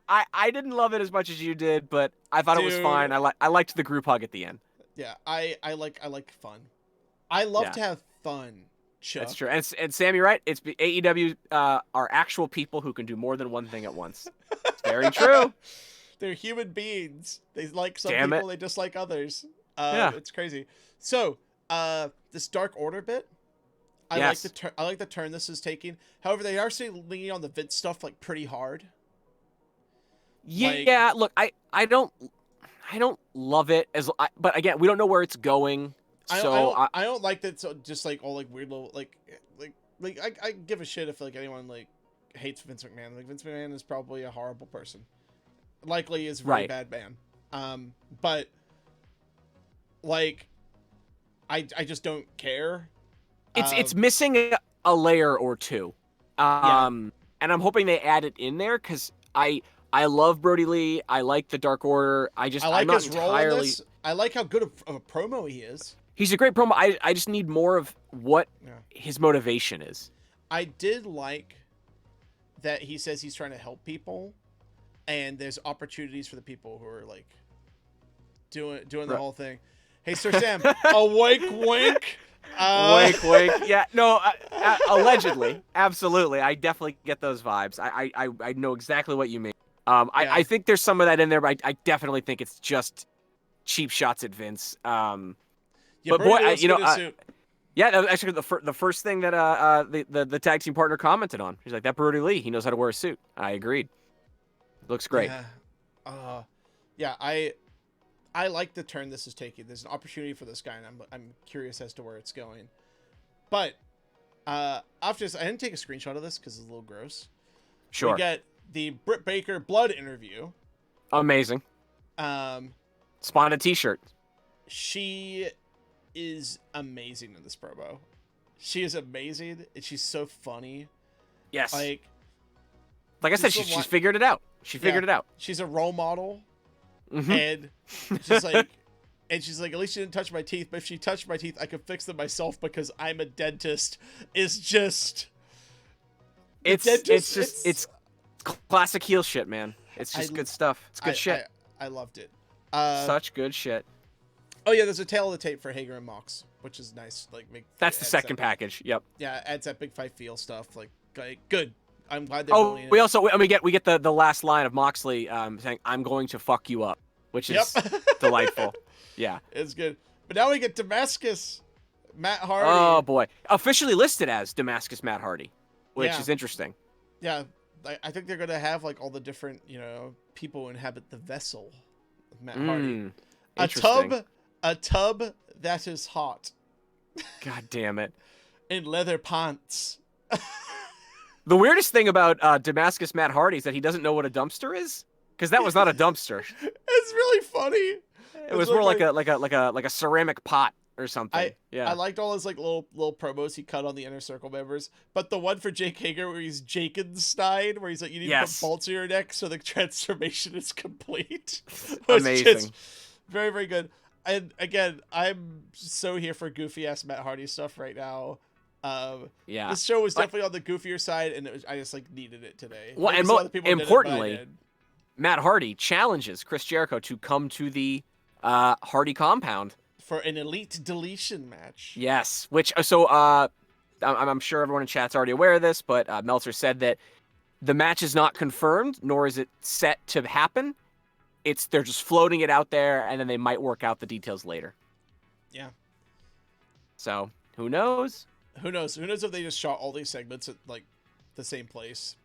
Speaker 2: didn't love it as much as you did, but I thought it was fine. I liked the group hug at the end.
Speaker 1: Yeah, I like fun. I love to have fun. Chuck.
Speaker 2: That's true. And Sam, you're right. It's AEW are actual people who can do more than one thing at once. It's very true.
Speaker 1: They're human beings. They like some people, they dislike others. It's crazy. So, this Dark Order bit, I like the turn this is taking. However, they are still leaning on the Vince stuff like pretty hard.
Speaker 2: Yeah, look, I don't love it but again, we don't know where it's going. So
Speaker 1: I don't like that. So just like all like weird little like I give a shit if like anyone like hates Vince McMahon. Like, Vince McMahon is probably a horrible person. Likely is a very bad man. But like I just don't care.
Speaker 2: It's missing a layer or two. And I'm hoping they add it in there, because I love Brody Lee. I like the Dark Order. I'm not
Speaker 1: his
Speaker 2: entirely...
Speaker 1: role in this. I like how good of a promo he is.
Speaker 2: He's a great promo. I just need more of what his motivation is.
Speaker 1: I did like that he says he's trying to help people, and there's opportunities for the people who are like doing the whole thing. Hey, Sir Sam, a wink, wink.
Speaker 2: Wink, wink. Yeah, no, allegedly, absolutely. I definitely get those vibes. I know exactly what you mean. I think there's some of that in there, but I definitely think it's just cheap shots at Vince.
Speaker 1: Yeah,
Speaker 2: But boy,
Speaker 1: Brody Lee's good suit.
Speaker 2: yeah, that was actually the first thing that the tag team partner commented on. He's like, that Brody Lee, he knows how to wear a suit. I agreed. Looks great.
Speaker 1: Yeah, yeah. I like the turn this is taking. There's an opportunity for this guy, and I'm curious as to where it's going. But after this, I didn't take a screenshot of this because it's a little gross.
Speaker 2: Sure.
Speaker 1: We get the Britt Baker blood interview.
Speaker 2: Amazing. Spawned a T-shirt.
Speaker 1: She is amazing in this promo. She is amazing, and she's so funny.
Speaker 2: Yes.
Speaker 1: Like
Speaker 2: I said, she's figured it out. She figured it out.
Speaker 1: She's a role model,
Speaker 2: Mm-hmm.
Speaker 1: and she's like, at least she didn't touch my teeth. But if she touched my teeth, I could fix them myself because I'm a dentist. It's just,
Speaker 2: it's classic heel shit, man. It's just good stuff. It's good shit.
Speaker 1: I loved it.
Speaker 2: Such good shit.
Speaker 1: Oh yeah, there's a tail of the tape for Hager and Mox, which is nice. Like,
Speaker 2: that's the second package. Yep.
Speaker 1: Yeah, adds that big fight feel stuff. Like good. I'm glad they're
Speaker 2: Oh,
Speaker 1: doing
Speaker 2: we
Speaker 1: it.
Speaker 2: also we get the last line of Moxley saying, "I'm going to fuck you up," which is delightful. Yeah,
Speaker 1: it's good. But now we get Damascus Matt Hardy.
Speaker 2: Oh boy, officially listed as Damascus Matt Hardy, which is interesting.
Speaker 1: Yeah, I think they're gonna have like all the different people who inhabit the vessel of Matt Hardy. A tub that is hot.
Speaker 2: God damn it.
Speaker 1: In leather pants.
Speaker 2: The weirdest thing about Damascus Matt Hardy is that he doesn't know what a dumpster is, because that was not a dumpster.
Speaker 1: It's really funny.
Speaker 2: It was more like a ceramic pot or something.
Speaker 1: I liked all his like little promos he cut on the Inner Circle members, but the one for Jake Hager where he's Jakenstein, where he's like, you need to put bolts in your neck so the transformation is complete.
Speaker 2: Amazing.
Speaker 1: Very, very good. And again, I'm so here for goofy ass Matt Hardy stuff right now. This show was definitely on the goofier side, and I just like needed it today.
Speaker 2: Well, and importantly, Matt Hardy challenges Chris Jericho to come to the Hardy compound
Speaker 1: for an elite deletion match.
Speaker 2: Yes, which I'm sure everyone in chat's already aware of this, but Meltzer said that the match is not confirmed, nor is it set to happen. They're just floating it out there, and then they might work out the details later.
Speaker 1: Yeah.
Speaker 2: So who knows?
Speaker 1: Who knows? Who knows if they just shot all these segments at like the same place?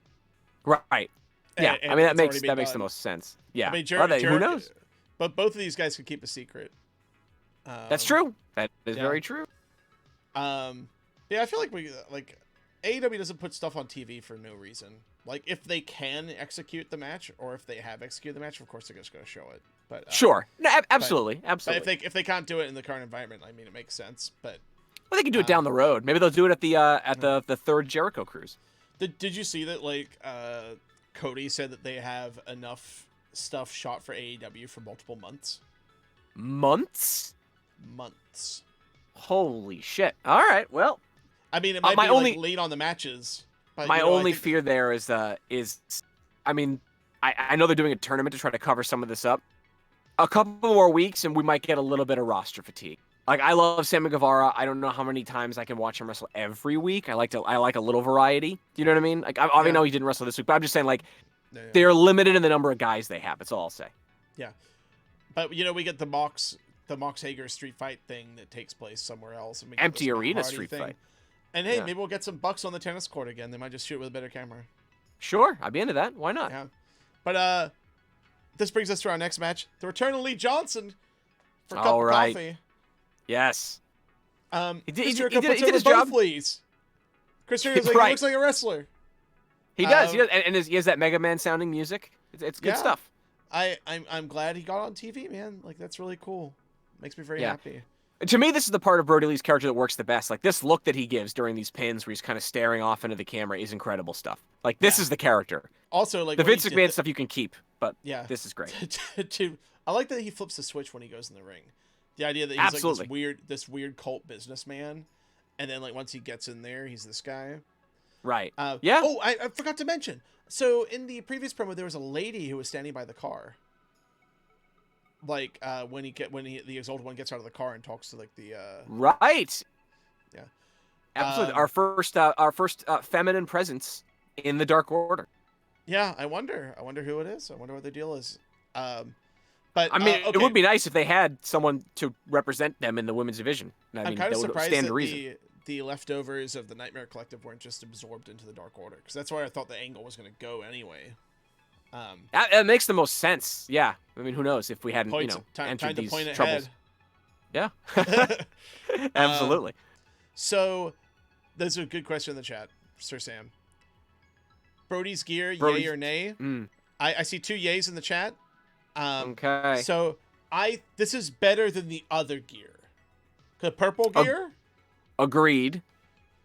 Speaker 2: Right. Yeah. I mean that makes the most sense. Yeah.
Speaker 1: I mean,
Speaker 2: who knows?
Speaker 1: But both of these guys could keep a secret.
Speaker 2: That's true. That is very true.
Speaker 1: Yeah, I feel like AEW doesn't put stuff on TV for no reason. Like if they can execute the match, or if they have executed the match, of course they're just going to show it. But
Speaker 2: sure, no, absolutely.
Speaker 1: But if they can't do it in the current environment, I mean, it makes sense. But
Speaker 2: well, they can do it down the road. Maybe they'll do it at the third Jericho cruise.
Speaker 1: Did you see that? Like Cody said that they have enough stuff shot for AEW for multiple months.
Speaker 2: Months. Holy shit! All right, well,
Speaker 1: I mean, it might be like late on the matches. But,
Speaker 2: my only fear there is, I mean, I know they're doing a tournament to try to cover some of this up. A couple more weeks, and we might get a little bit of roster fatigue. Like, I love Sammy Guevara. I don't know how many times I can watch him wrestle every week. I like a little variety. Do you know what I mean? Like, I know he didn't wrestle this week, but I'm just saying, like, they're limited in the number of guys they have. That's all I'll say.
Speaker 1: Yeah, but we get the Mox Hager street fight thing that takes place somewhere else, and we get
Speaker 2: empty arena street fight.
Speaker 1: And hey, maybe we'll get some bucks on the tennis court again. They might just shoot with a better camera.
Speaker 2: Sure, I'd be into that. Why not?
Speaker 1: Yeah. But this brings us to our next match: the return of Lee Johnson for a cup of coffee.
Speaker 2: Yes.
Speaker 1: He did his job. Chris Jericho looks like a wrestler.
Speaker 2: He does. And he has that Mega Man sounding music. It's good stuff.
Speaker 1: I'm glad he got on TV, man. Like that's really cool. Makes me very happy.
Speaker 2: To me, this is the part of Brody Lee's character that works the best. Like, this look that he gives during these pins where he's kind of staring off into the camera is incredible stuff. Like, this is the character.
Speaker 1: Also, like,
Speaker 2: the Vince McMahon stuff you can keep, but this is great.
Speaker 1: I like that he flips the switch when he goes in the ring. The idea that he's like this weird cult businessman, and then, like, once he gets in there, he's this guy.
Speaker 2: Right.
Speaker 1: Yeah. Oh, I forgot to mention. So, in the previous promo, there was a lady who was standing by the car. Like when the Exalted One gets out of the car and talks to like the
Speaker 2: right,
Speaker 1: yeah,
Speaker 2: absolutely. Our first feminine presence in the Dark Order.
Speaker 1: Yeah, I wonder who it is. I wonder what the deal is. But
Speaker 2: I mean,
Speaker 1: okay.
Speaker 2: it would be nice if they had someone to represent them in the women's division. I mean,
Speaker 1: I'm kind of
Speaker 2: that would
Speaker 1: surprised
Speaker 2: stand
Speaker 1: that
Speaker 2: to reason.
Speaker 1: the leftovers of the Nightmare Collective weren't just absorbed into the Dark Order, because that's where I thought the angle was going to go anyway.
Speaker 2: That makes the most sense. Yeah. I mean, who knows if we hadn't,
Speaker 1: Time
Speaker 2: entered
Speaker 1: to
Speaker 2: these
Speaker 1: point
Speaker 2: troubles.
Speaker 1: ahead.
Speaker 2: Yeah. Absolutely.
Speaker 1: So, there's a good question in the chat, Sir Sam. Brody's gear, yay or nay? I see 2 yays in the chat.
Speaker 2: Okay.
Speaker 1: So this is better than the other gear. The purple gear?
Speaker 2: Agreed.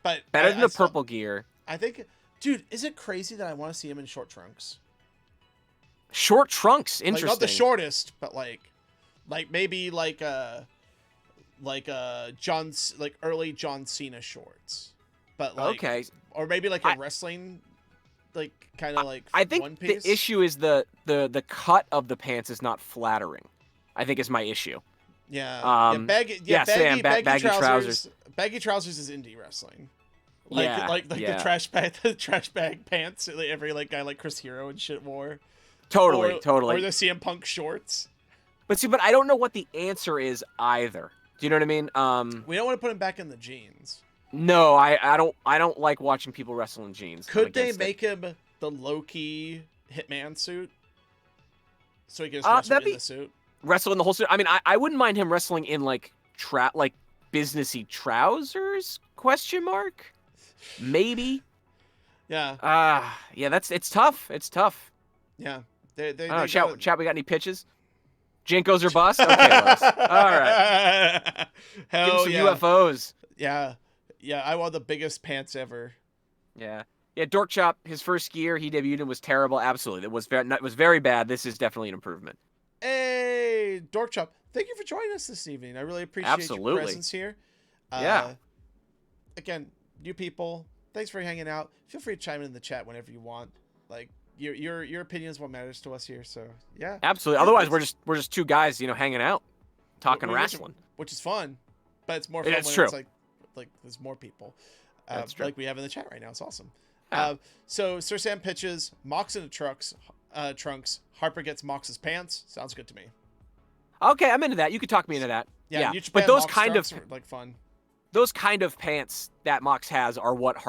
Speaker 1: But
Speaker 2: better than the purple gear.
Speaker 1: I think, dude, is it crazy that I want to see him in short trunks?
Speaker 2: Short trunks, interesting.
Speaker 1: Like, not the shortest, but maybe early John Cena shorts. But
Speaker 2: okay.
Speaker 1: Or maybe like a wrestling kind of
Speaker 2: I think
Speaker 1: one piece.
Speaker 2: The issue is the cut of the pants is not flattering. I think is my issue.
Speaker 1: Yeah. Baggy
Speaker 2: trousers.
Speaker 1: Baggy trousers is indie wrestling.
Speaker 2: The
Speaker 1: trash bag pants that every guy like Chris Hero and shit wore.
Speaker 2: Totally.
Speaker 1: Or the CM Punk shorts.
Speaker 2: But I don't know what the answer is either. Do you know what I mean?
Speaker 1: We don't want to put him back in the jeans.
Speaker 2: No, I don't like watching people wrestle in jeans.
Speaker 1: Could they make him the low-key Hitman suit? So he can just wrestle in the suit?
Speaker 2: Wrestle in the whole suit? I mean, I wouldn't mind him wrestling in businessy trousers? Question mark? Maybe.
Speaker 1: Yeah.
Speaker 2: Yeah, it's tough. It's tough.
Speaker 1: Yeah.
Speaker 2: I don't know, chat, we got any pitches? Jinkos or bust? Okay, Les. All right.
Speaker 1: Hell
Speaker 2: Give him some UFOs.
Speaker 1: Yeah. Yeah, I wore the biggest pants ever.
Speaker 2: Yeah. Yeah, Dork Chop, his first gear he debuted in was terrible. Absolutely. It was very bad. This is definitely an improvement.
Speaker 1: Hey, Dork Chop, thank you for joining us this evening. I really appreciate your presence here.
Speaker 2: Yeah.
Speaker 1: Again, you people, thanks for hanging out. Feel free to chime in the chat whenever you want. Your opinion is what matters to us here, so yeah.
Speaker 2: Absolutely. Otherwise, we're just 2 guys, hanging out, talking wrestling.
Speaker 1: Which is fun. But it's more fun when
Speaker 2: true.
Speaker 1: It's like there's more people.
Speaker 2: That's true.
Speaker 1: Like we have in the chat right now. It's awesome.
Speaker 2: Yeah.
Speaker 1: So Sir Sam pitches Mox in the trunks. Harper gets Mox's pants. Sounds good to me.
Speaker 2: Okay, I'm into that. You could talk me into that. Yeah. But those kind of
Speaker 1: fun.
Speaker 2: Those kind of pants that Mox has are what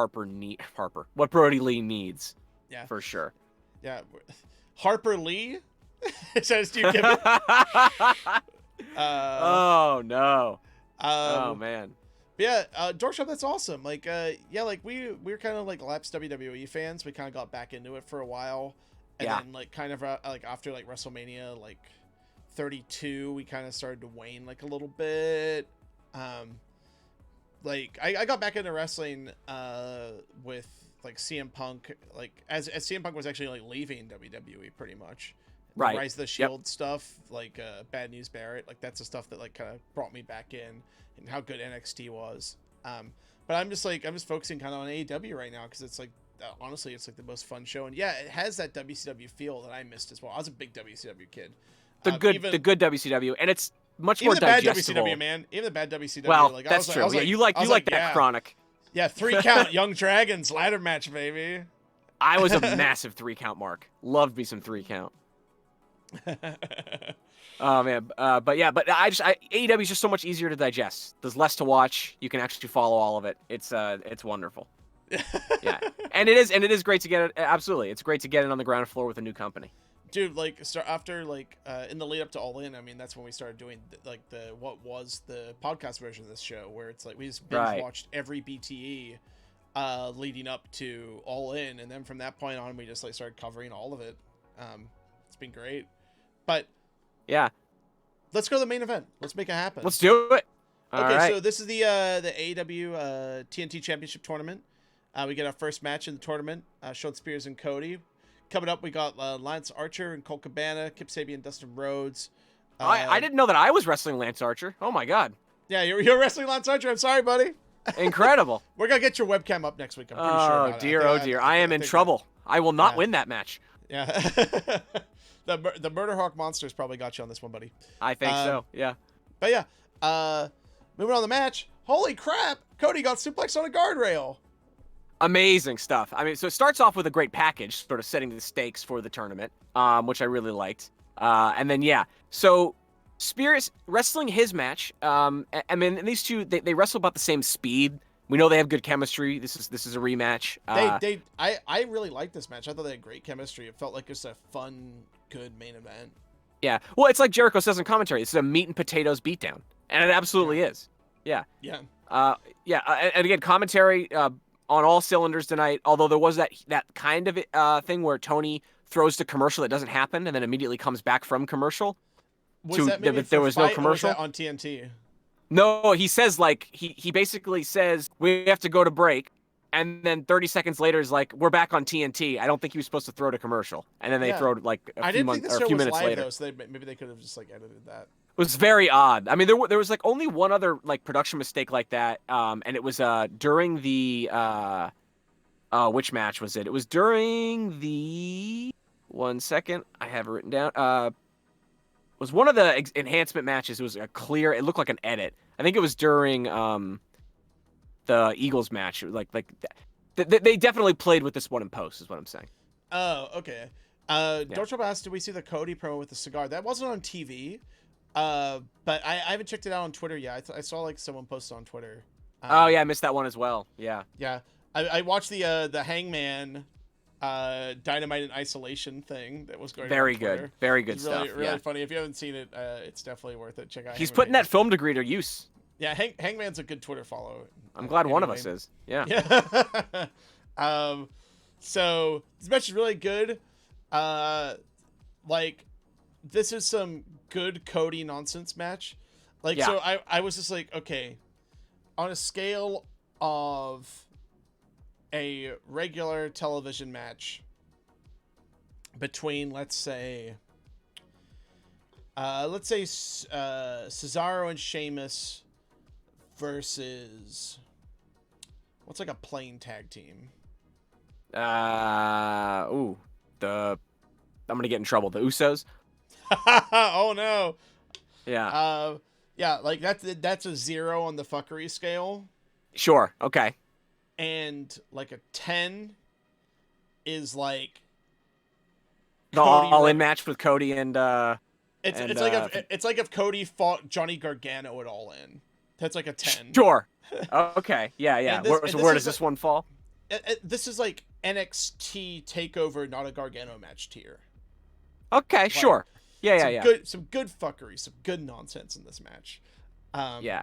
Speaker 2: what Brody Lee needs. Yeah. For sure.
Speaker 1: Yeah. Harper Lee? Says do you give it?
Speaker 2: Oh no. Oh man.
Speaker 1: Yeah, Dork Shop, that's awesome. We're kind of lapsed WWE fans. We kind of got back into it for a while, and then after WrestleMania 32, we kind of started to wane a little bit. I got back into wrestling with CM Punk, as CM Punk was actually leaving WWE pretty much.
Speaker 2: Right.
Speaker 1: Rise of the Shield stuff, Bad News Barrett, that's the stuff that kind of brought me back in, and how good NXT was. But I'm just focusing kind of on AEW right now, because it's honestly it's the most fun show, and yeah, it has that WCW feel that I missed as well. I was a big WCW kid.
Speaker 2: The good WCW, and it's much more digestible.
Speaker 1: Bad WCW, man. Even the bad WCW.
Speaker 2: Well, that's true. You like that chronic.
Speaker 1: Yeah, 3 count Young Dragons ladder match, baby.
Speaker 2: I was a massive 3 count mark. Loved me some 3 count. Oh man, but AEW is just so much easier to digest. There's less to watch. You can actually follow all of it. It's wonderful. Yeah, and it is great to get it. Absolutely, it's great to get it on the ground floor with a new company.
Speaker 1: Dude, after in the lead up to All In, I mean, that's when we started doing what was the podcast version of this show, where it's we just binge watched every BTE leading up to All In, and then from that point on, we just started covering all of it. It's been great. But yeah, let's go to the main event. Let's make it happen.
Speaker 2: Let's do it.
Speaker 1: So this is the AEW TNT Championship Tournament. We get our first match in the tournament. Sean Spears and Cody. Coming up, we got Lance Archer and Colt Cabana, Kip Sabian, Dustin Rhodes.
Speaker 2: I didn't know that I was wrestling Lance Archer. Oh my god.
Speaker 1: Yeah, you're wrestling Lance Archer. I'm sorry, buddy.
Speaker 2: Incredible.
Speaker 1: We're gonna get your webcam up next week. I'm pretty sure.
Speaker 2: Oh dear, oh dear. I am in trouble. I will not win that match.
Speaker 1: Yeah. The Murder Hawk Monsters probably got you on this one, buddy.
Speaker 2: I think so. Yeah.
Speaker 1: But yeah, moving on the match. Holy crap! Cody got suplexed on a guardrail.
Speaker 2: Amazing stuff. I mean, so it starts off with a great package, sort of setting the stakes for the tournament, which I really liked. And then so Spears wrestling his match. I mean, these two they wrestle about the same speed. We know they have good chemistry. This is a rematch.
Speaker 1: I really liked this match. I thought they had great chemistry. It felt like just a fun, good main event.
Speaker 2: Yeah. Well, it's like Jericho says in commentary. This is a meat and potatoes beatdown, and it absolutely is. Yeah.
Speaker 1: Yeah.
Speaker 2: And again, commentary on all cylinders tonight. Although there was that kind of thing where Tony throws to commercial that doesn't happen, and then immediately comes back from commercial.
Speaker 1: Was that maybe
Speaker 2: there was no commercial
Speaker 1: or was that on TNT?
Speaker 2: No, he says he basically says we have to go to break, and then 30 seconds later is like we're back on TNT. I don't think he was supposed to throw to commercial, and then they throw like a few minutes later.
Speaker 1: Though, so maybe they could have just like edited that.
Speaker 2: It was very odd. I mean, there was like only one other like production mistake like that, and it was during the which match was it? It was during the 1 second. I have it written down. Was one of the enhancement matches. It was it looked like an edit. I think it was during the Eagles match. They definitely played with this one in post, is what I'm saying.
Speaker 1: Oh, okay. Dortrup asked, did we see the Cody promo with the cigar? That wasn't on TV, but I haven't checked it out on Twitter yet. I saw like someone posted on Twitter.
Speaker 2: Oh yeah, I missed that one as well. Yeah.
Speaker 1: Yeah, I watched the Hangman Dynamite in Isolation thing that was going
Speaker 2: very
Speaker 1: on
Speaker 2: good very good
Speaker 1: stuff. Really
Speaker 2: yeah.
Speaker 1: funny. If you haven't seen it, it's definitely worth it. Check out
Speaker 2: He's
Speaker 1: Hangman
Speaker 2: putting that film degree to use.
Speaker 1: Yeah, Hangman's a good Twitter follow.
Speaker 2: I'm glad one of us is. Yeah.
Speaker 1: So this match is really good. Like this is some good Cody nonsense match. So I was just like, okay, on a scale of a regular television match between let's say Cesaro and Sheamus versus what's like a plain tag team.
Speaker 2: I'm gonna get in trouble. The Usos.
Speaker 1: Oh no.
Speaker 2: Yeah.
Speaker 1: Like that's a 0 on the fuckery scale.
Speaker 2: Sure. Okay.
Speaker 1: And like a 10 is like
Speaker 2: the all-in match with Cody and
Speaker 1: it's like if Cody fought Johnny Gargano at All In. That's like a 10.
Speaker 2: Sure. Okay. Yeah. Where does this one fall?
Speaker 1: This is like NXT Takeover, not a Gargano match tier.
Speaker 2: Okay. Sure. Yeah.
Speaker 1: Some good fuckery, some good nonsense in this match.
Speaker 2: Yeah.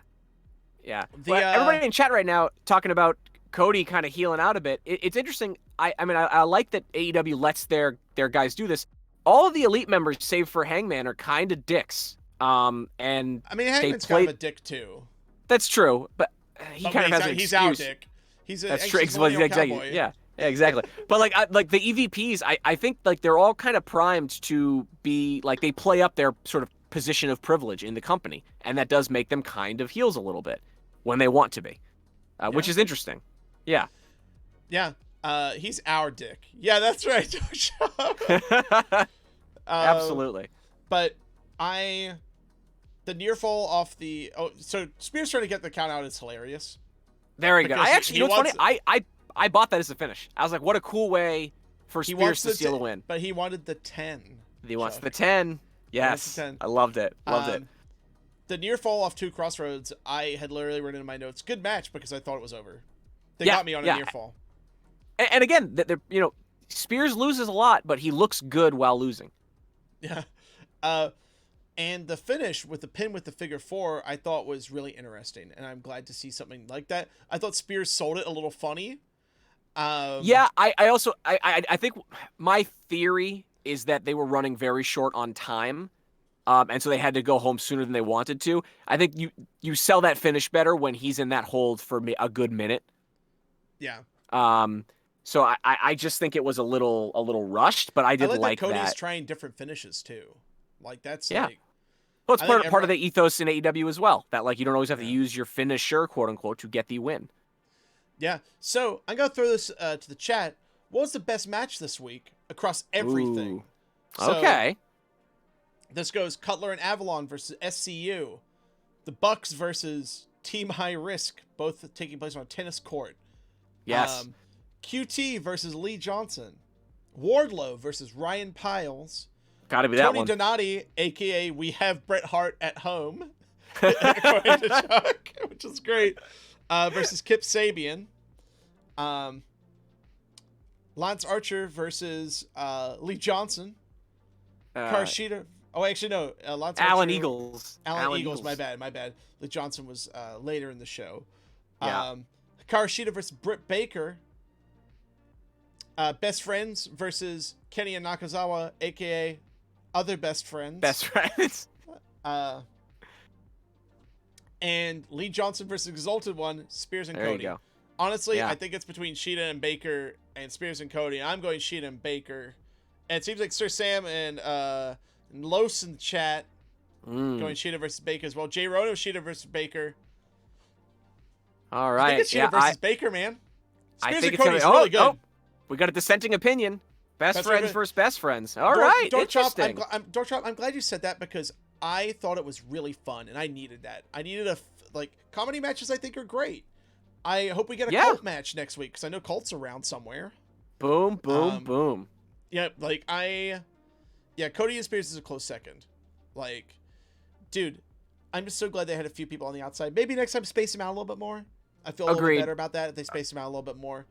Speaker 2: Everybody in chat right now talking about Cody kind of healing out a bit. It's interesting. I mean, I like that AEW lets their guys do this. All of the elite members, save for Hangman, are kind of dicks. And
Speaker 1: I mean, Hangman's kind of a dick too.
Speaker 2: That's true, but he kind of has an excuse.
Speaker 1: He's our dick. That's true.
Speaker 2: Exactly. Yeah, exactly. But like the EVPs, I think like they're all kind of primed to be like they play up their sort of position of privilege in the company, and that does make them kind of heels a little bit when they want to be, which is interesting. Yeah.
Speaker 1: Yeah. He's our dick. Yeah, that's right.
Speaker 2: Absolutely.
Speaker 1: But the near fall off the so Spears trying to get the count out is hilarious.
Speaker 2: Very good. I actually, you know what's funny? I bought that as a finish. I was like, what a cool way for Spears to steal a win.
Speaker 1: But he wanted the 10.
Speaker 2: He wants the 10. Yes. I loved it.
Speaker 1: The near fall off 2 Crossroads, I had literally written in my notes, good match, because I thought it was over. They got me on a near fall.
Speaker 2: And again, Spears loses a lot, but he looks good while losing.
Speaker 1: Yeah. And the finish with the pin with the figure 4, I thought was really interesting, and I'm glad to see something like that. I thought Spears sold it a little funny.
Speaker 2: Yeah, I think my theory is that they were running very short on time, and so they had to go home sooner than they wanted to. I think you sell that finish better when he's in that hold for a good minute.
Speaker 1: Yeah.
Speaker 2: So I just think it was a little rushed, but I did like that.
Speaker 1: Cody's trying different finishes too. Like that's like.
Speaker 2: Well, it's part of the ethos in AEW as well. That like you don't always have to use your finisher, quote unquote, to get the win.
Speaker 1: Yeah. So I'm gonna throw this to the chat. What was the best match this week across everything?
Speaker 2: Okay.
Speaker 1: This goes Cutler and Avalon versus SCU, the Bucks versus Team High Risk, both taking place on a tennis court.
Speaker 2: Yes.
Speaker 1: QT versus Lee Johnson, Wardlow versus Ryan Piles,
Speaker 2: Gotta be that
Speaker 1: Tony
Speaker 2: one.
Speaker 1: Donati, aka we have Bret Hart at home, according to Chuck, which is great, versus Kip Sabian. Lance Archer versus Lee Johnson. Karashita. Oh, actually, no. Lance Archer.
Speaker 2: Alan Eagles.
Speaker 1: Alan Eagles. My bad. Lee Johnson was later in the show.
Speaker 2: Yeah.
Speaker 1: Karashita versus Britt Baker. Best Friends versus Kenny and Nakazawa, a.k.a. Other Best Friends.
Speaker 2: Best Friends.
Speaker 1: And Lee Johnson versus Exalted One, Spears and
Speaker 2: There
Speaker 1: Cody.
Speaker 2: you go.
Speaker 1: Honestly,
Speaker 2: Yeah.
Speaker 1: I think it's between Sheeta and Baker and Spears and Cody. I'm going Sheeta and Baker. And it seems like Sir Sam and Los in the chat going Sheeta versus Baker as well. Jay Rono, Sheeta versus Baker.
Speaker 2: All
Speaker 1: I
Speaker 2: right.
Speaker 1: think it's Sheeta versus Baker, man.
Speaker 2: I
Speaker 1: Spears
Speaker 2: think
Speaker 1: and
Speaker 2: it's
Speaker 1: Cody's
Speaker 2: gonna,
Speaker 1: really good.
Speaker 2: Oh, we got a dissenting opinion. Best friends versus best friends. All right. Interesting.
Speaker 1: Dork Chop, I'm glad you said that because I thought it was really fun and I needed that. I needed comedy matches. I think are great. I hope we get a cult match next week because I know Cult's around somewhere.
Speaker 2: Boom, boom, boom.
Speaker 1: Yeah, Cody and Spears is a close second. Like, dude, I'm just so glad they had a few people on the outside. Maybe next time space them out a little bit more. I feel a little bit better about that if they space them out a little bit more.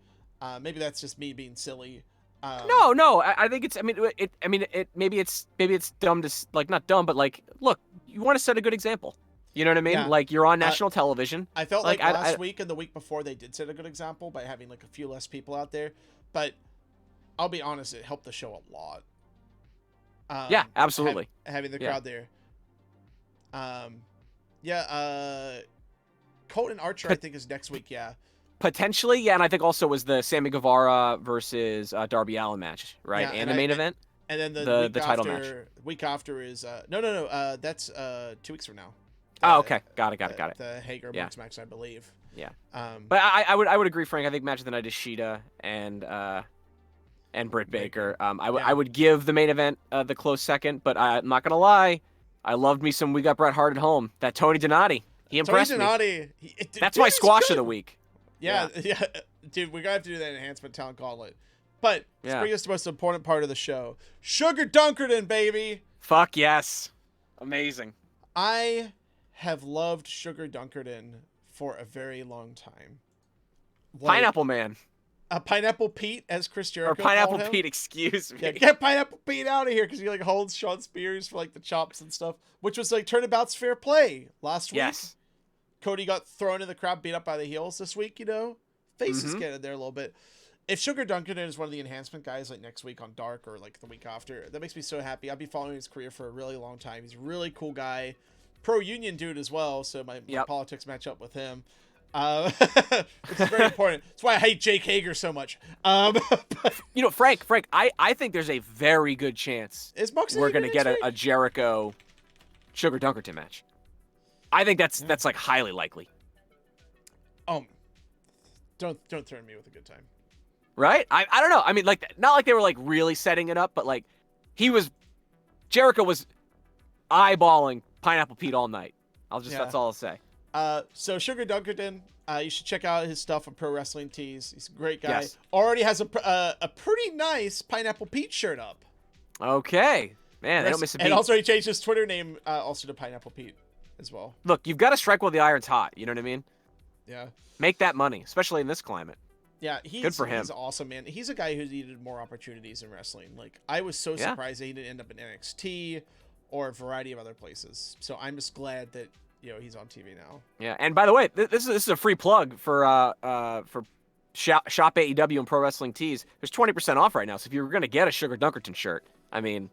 Speaker 1: Maybe that's just me being silly.
Speaker 2: No. I think it's. Maybe it's dumb to not dumb, but look, you want to set a good example. You know what I mean?
Speaker 1: Yeah.
Speaker 2: Like you're on national television.
Speaker 1: I felt like last week and the week before they did set a good example by having a few less people out there, but I'll be honest, it helped the show a lot.
Speaker 2: Yeah, absolutely.
Speaker 1: Having the crowd there. Colt and Archer, I think, is next week. Yeah.
Speaker 2: Potentially, yeah, and I think also was the Sammy Guevara versus Darby Allin match, right?
Speaker 1: Yeah,
Speaker 2: and the main event.
Speaker 1: And then the
Speaker 2: title match.
Speaker 1: Week after is no. That's 2 weeks from now.
Speaker 2: Oh, okay, got it.
Speaker 1: The Hager Marks match, I believe.
Speaker 2: Yeah. But I would agree, Frank. I think match of the night is Sheeta and Britt Baker. I would give the main event the close second, but I'm not gonna lie, I loved me some We Got Bret Hart at Home. That Tony Donati, he impressed me. That's my squash of the week.
Speaker 1: Yeah, dude, we're gonna have to do that enhancement talent gauntlet. But let's bring us to the most important part of the show. Sugar Dunkerton, baby.
Speaker 2: Fuck yes, amazing.
Speaker 1: I have loved Sugar Dunkerton for a very long time.
Speaker 2: Pineapple Man.
Speaker 1: Pineapple Pete, as Chris Jericho
Speaker 2: or Pineapple
Speaker 1: called him.
Speaker 2: Pete, excuse me.
Speaker 1: Yeah, get Pineapple Pete out of here because he holds Sean Spears for the chops and stuff, which was Turnabout's fair play last week.
Speaker 2: Yes.
Speaker 1: Cody got thrown in the crowd, beat up by the heels this week. Faces get in there a little bit. If Sugar Dunkerton is one of the enhancement guys next week on Dark or the week after, that makes me so happy. I'll be following his career for a really long time. He's a really cool guy, pro union dude as well. So my politics match up with him. Which is very important. That's why I hate Jake Hager so much. But,
Speaker 2: Frank, I think there's a very good chance we're going to get a Jericho Sugar Dunkerton match. I think that's highly likely.
Speaker 1: Don't threaten me with a good time.
Speaker 2: Right? I don't know. I mean, not like they were really setting it up, but Jericho was eyeballing Pineapple Pete all night. That's all I'll say.
Speaker 1: So Sugar Dunkerton, you should check out his stuff on Pro Wrestling Tees. He's a great guy.
Speaker 2: Yes.
Speaker 1: Already has a pretty nice Pineapple Pete shirt up.
Speaker 2: Okay. Man, they don't miss a beat.
Speaker 1: And also he changed his Twitter name also to Pineapple Pete as well.
Speaker 2: Look, you've got to strike while the iron's hot. You know what I mean?
Speaker 1: Yeah.
Speaker 2: Make that money, especially in this climate.
Speaker 1: Yeah,
Speaker 2: good for him.
Speaker 1: He's awesome, man. He's a guy who needed more opportunities in wrestling. I was so surprised that he didn't end up in NXT or a variety of other places. So I'm just glad that he's on TV now.
Speaker 2: Yeah, and by the way, this is a free plug for Shop AEW and Pro Wrestling Tees. There's 20% off right now. So if you're gonna get a Sugar Dunkerton shirt, I mean,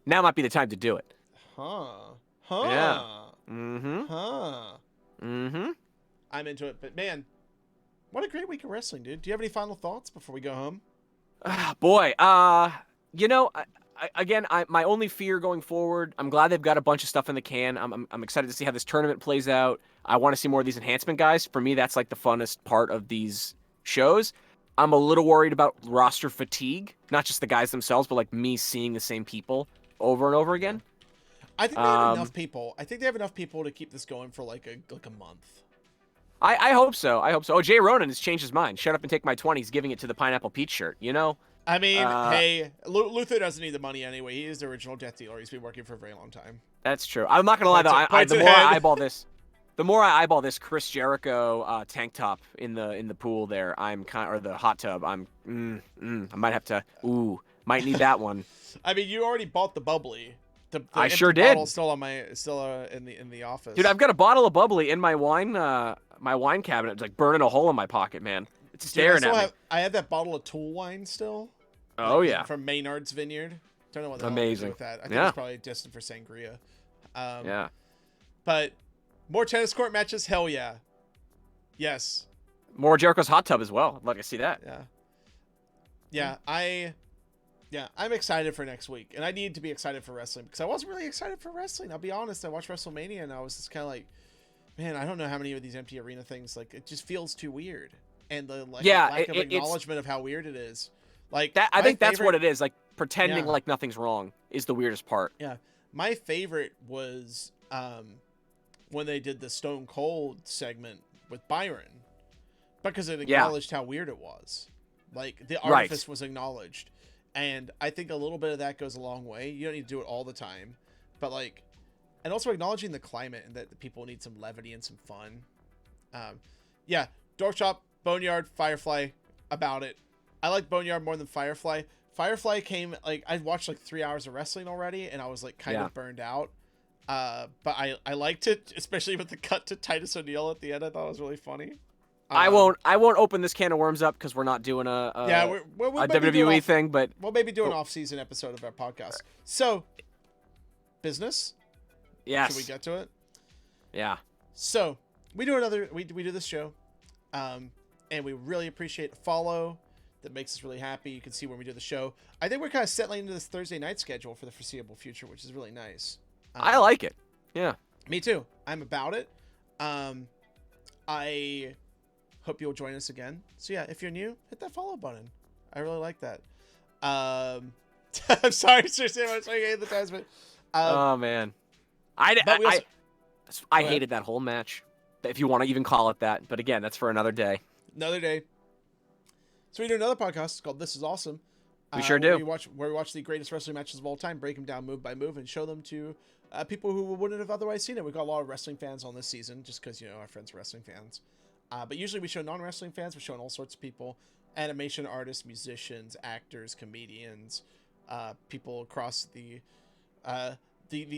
Speaker 2: now might be the time to do it.
Speaker 1: Yeah. I'm into it, but man, what a great week of wrestling, dude. Do you have any final thoughts before we go home?
Speaker 2: Boy, my only fear going forward, I'm glad they've got a bunch of stuff in the can. I'm excited to see how this tournament plays out. I want to see more of these enhancement guys. For me, that's the funnest part of these shows. I'm a little worried about roster fatigue, not just the guys themselves, but me seeing the same people over and over again.
Speaker 1: I think they have enough people. I think they have enough people to keep this going for a month.
Speaker 2: I hope so. Oh, Jay Ronan has changed his mind. Shut up and take my 20s, giving it to the Pineapple Pete shirt.
Speaker 1: I mean, hey, Luther doesn't need the money anyway. He is the original death dealer. He's been working for a very long time.
Speaker 2: That's true. I'm not gonna lie though. The more I eyeball this Chris Jericho tank top in the pool there, or the hot tub. I might have to. Might need that one.
Speaker 1: I mean, you already bought the bubbly. The
Speaker 2: I
Speaker 1: empty
Speaker 2: sure did.
Speaker 1: bottle's still in the office.
Speaker 2: Dude, I've got a bottle of bubbly in my wine cabinet. It's like burning a hole in my pocket, man. It's staring at me.
Speaker 1: I have that bottle of Tool wine still.
Speaker 2: Oh yeah,
Speaker 1: from Maynard's Vineyard. Don't know what the hell
Speaker 2: amazing
Speaker 1: to do with that. I think it's probably destined for sangria.
Speaker 2: Yeah.
Speaker 1: But more tennis court matches, hell yeah. Yes.
Speaker 2: More Jericho's hot tub as well. I'd like to see that.
Speaker 1: Yeah. I'm excited for next week, and I need to be excited for wrestling because I wasn't really excited for wrestling. I'll be honest. I watched WrestleMania and I was just kind of like, man, I don't know how many of these empty arena things. Like, it just feels too weird, and the lack of acknowledgement of how weird it is. Like
Speaker 2: that, I think that's what it is. Like pretending like nothing's wrong is the weirdest part.
Speaker 1: Yeah, my favorite was when they did the Stone Cold segment with Byron, because it acknowledged how weird it was. Like the artifice was acknowledged, and I think a little bit of that goes a long way. You don't need to do it all the time, but like, and also acknowledging the climate and that the people need some levity and some fun. Dork Chop, Boneyard, Firefly, about it. I like Boneyard more than Firefly. Firefly came, like, I watched like 3 hours of wrestling already, and I was like kind of burned out. But I liked it, especially with the cut to Titus O'Neil at the end. I thought it was really funny.
Speaker 2: I won't open this can of worms up because we're not doing a WWE thing, but
Speaker 1: we'll maybe do an off-season episode of our podcast. So, business.
Speaker 2: Yes.
Speaker 1: Should we get to it?
Speaker 2: Yeah.
Speaker 1: So we do this show, and we really appreciate a follow. That makes us really happy. You can see when we do the show. I think we're kind of settling into this Thursday night schedule for the foreseeable future, which is really nice.
Speaker 2: I like it. Yeah.
Speaker 1: Me too. I'm about it. I hope you'll join us again. So yeah, if you're new, hit that follow button. I really like that. I'm sorry, seriously, I'm sorry, I hate the advertisement.
Speaker 2: Oh man, I hated that whole match. If you want to even call it that, but again, that's for another day.
Speaker 1: Another day. So we do another podcast called This Is Awesome.
Speaker 2: We sure do.
Speaker 1: Where we watch the greatest wrestling matches of all time, break them down move by move, and show them to people who wouldn't have otherwise seen it. We've got a lot of wrestling fans on this season, just because, our friends are wrestling fans. But usually we show non-wrestling fans. We're showing all sorts of people. Animation artists, musicians, actors, comedians, people across the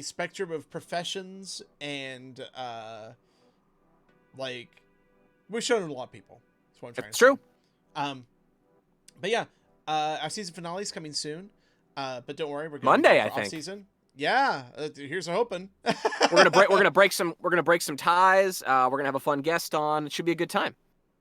Speaker 1: spectrum of professions, and we're showing a lot of people. That's what I'm trying to say.
Speaker 2: True.
Speaker 1: But yeah, our season finale is coming soon. But don't worry, we're going
Speaker 2: Monday, I think.
Speaker 1: Season. Yeah, here's hoping.
Speaker 2: We're gonna break some ties. We're gonna have a fun guest on. It should be a good time.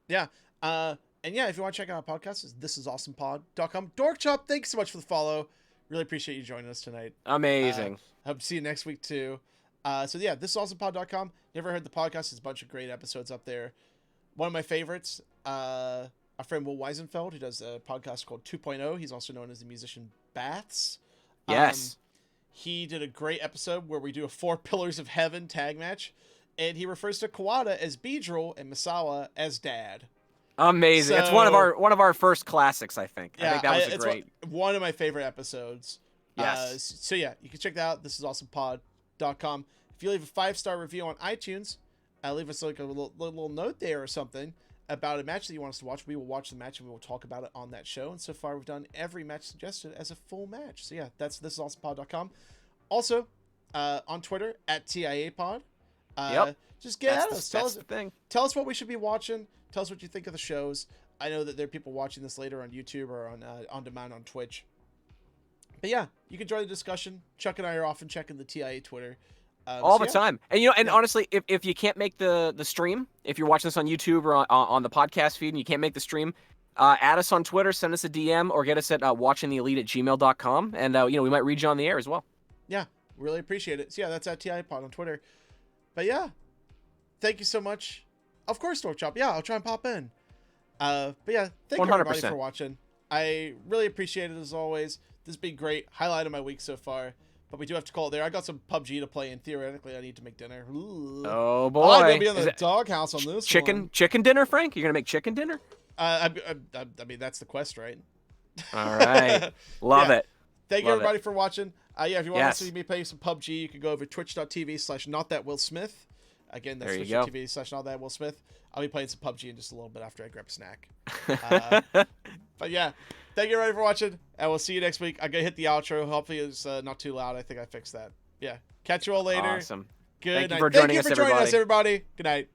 Speaker 1: Yeah. And yeah, if you want to check out our podcast, it's thisisawesomepod.com. Dork Chop, thanks so much for the follow. Really appreciate you joining us tonight.
Speaker 2: Amazing.
Speaker 1: Hope to see you next week too. So yeah, thisisawesomepod.com. Never heard the podcast? There's a bunch of great episodes up there. One of my favorites, our friend Will Weisenfeld, who does a podcast called 2.0. He's also known as the musician Baths.
Speaker 2: Yes.
Speaker 1: He did a great episode where we do a 4 Pillars of Heaven tag match, and he refers to Kawada as Beedrill and Misawa as Dad.
Speaker 2: Amazing. It's one of our first classics, I think.
Speaker 1: Yeah,
Speaker 2: I think that was great.
Speaker 1: One of my favorite episodes.
Speaker 2: Yes.
Speaker 1: So yeah, you can check that out. Thisisawesomepod.com. If you leave a 5-star review on iTunes, leave us like a little note there or something about a match that you want us to watch. We will watch the match and we will talk about it on that show. And so far, we've done every match suggested as a full match. So yeah, that's thisisawesomepod.com. Also, on Twitter at TIAPod.
Speaker 2: Yep.
Speaker 1: Just get at us. Tell us what we should be watching. Tell us what you think of the shows. I know that there are people watching this later on YouTube or on demand on Twitch. But yeah, you can join the discussion. Chuck and I are often checking the TIA Twitter.
Speaker 2: All the time. And honestly, if you can't make the stream, if you're watching this on YouTube or on the podcast feed and you can't make the stream, add us on Twitter, send us a DM, or get us at watchingtheelite@gmail.com, and we might read you on the air as well.
Speaker 1: Yeah, really appreciate it. So yeah, that's at TIPod on Twitter. But yeah, thank you so much. Of course, Dork Chop. Yeah, I'll try and pop in. But yeah, thank you everybody for watching. I really appreciate it as always. This has been great. Highlight of my week so far. But we do have to call it there. I got some PUBG to play, and theoretically, I need to make dinner. Ooh.
Speaker 2: Oh boy!
Speaker 1: I'm gonna be on the doghouse on this
Speaker 2: chicken dinner, Frank. You're gonna make chicken dinner?
Speaker 1: I mean, that's the quest, right?
Speaker 2: All right. Love
Speaker 1: Yeah.
Speaker 2: it.
Speaker 1: Thank you
Speaker 2: Love
Speaker 1: everybody for watching. Yeah, if you want
Speaker 2: Yes.
Speaker 1: to see me play some PUBG, you can go over twitch.tv/notthatwillsmith. Again, that's
Speaker 2: There you go.
Speaker 1: twitch.tv/notthatwillsmith. I'll be playing some PUBG in just a little bit after I grab a snack. But yeah, thank you everybody for watching, and we'll see you next week. I'm going to hit the outro. Hopefully it's not too loud. I think I fixed that. Yeah. Catch you all later.
Speaker 2: Awesome.
Speaker 1: Good
Speaker 2: Thank you
Speaker 1: night.
Speaker 2: for joining
Speaker 1: Thank you for joining us, everybody. Good night.